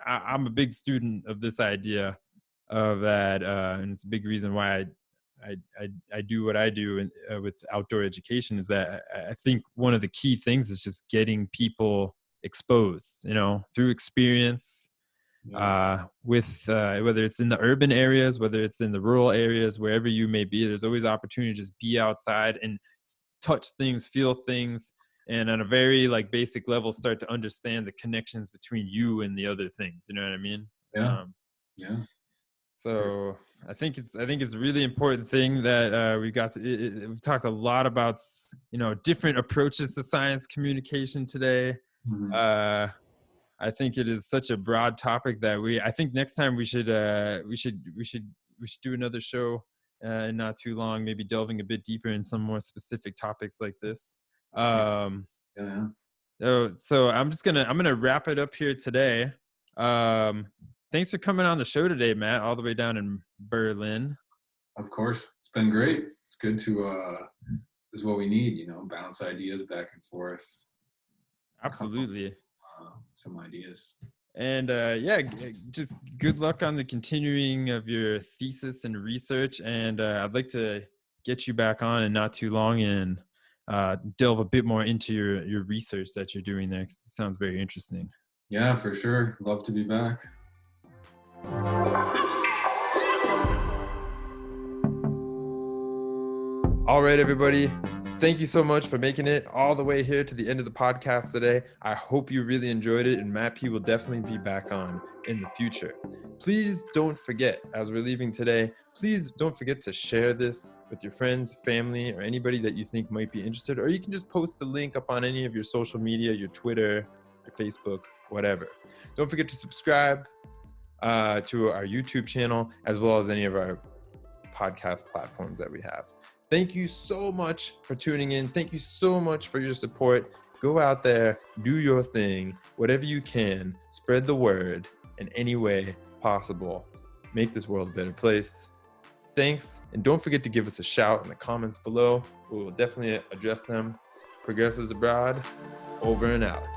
I'm a big student of this idea of that. And it's a big reason why I do what I do with outdoor education is that I think one of the key things is just getting people exposed, through experience, with whether it's in the urban areas, whether it's in the rural areas, wherever you may be, there's always opportunity to just be outside and touch things, feel things, and on a very basic level, start to understand the connections between you and the other things. You know what I mean? Yeah. Yeah. So I think it's a really important thing that we've talked a lot about, different approaches to science communication today. Mm-hmm. I think it is such a broad topic that I think next time we should do another show in not too long, maybe delving a bit deeper in some more specific topics like this. Yeah. So I'm gonna wrap it up here today. Thanks for coming on the show today, Matt, all the way down in Berlin. Of course. It's been great. It's good to, this is what we need, bounce ideas back and forth. Absolutely. Some ideas. And just good luck on the continuing of your thesis and research. And I'd like to get you back on in not too long and delve a bit more into your research that you're doing there. It sounds very interesting. Yeah, for sure. Love to be back. All right, everybody. Thank you so much for making it all the way here to the end of the podcast today. I hope you really enjoyed it, and Matt P will definitely be back on in the future. Please don't forget, as we're leaving today, please don't forget to share this with your friends, family, or anybody that you think might be interested, or you can just post the link up on any of your social media, your Twitter, your Facebook, whatever. Don't forget to subscribe to our YouTube channel, as well as any of our podcast platforms that we have. Thank you so much for tuning in. Thank you so much for your support. Go out there, do your thing, whatever you can, spread the word in any way possible. Make this world a better place. Thanks, and don't forget to give us a shout in the comments below. We will definitely address them. Progressives Abroad, over and out.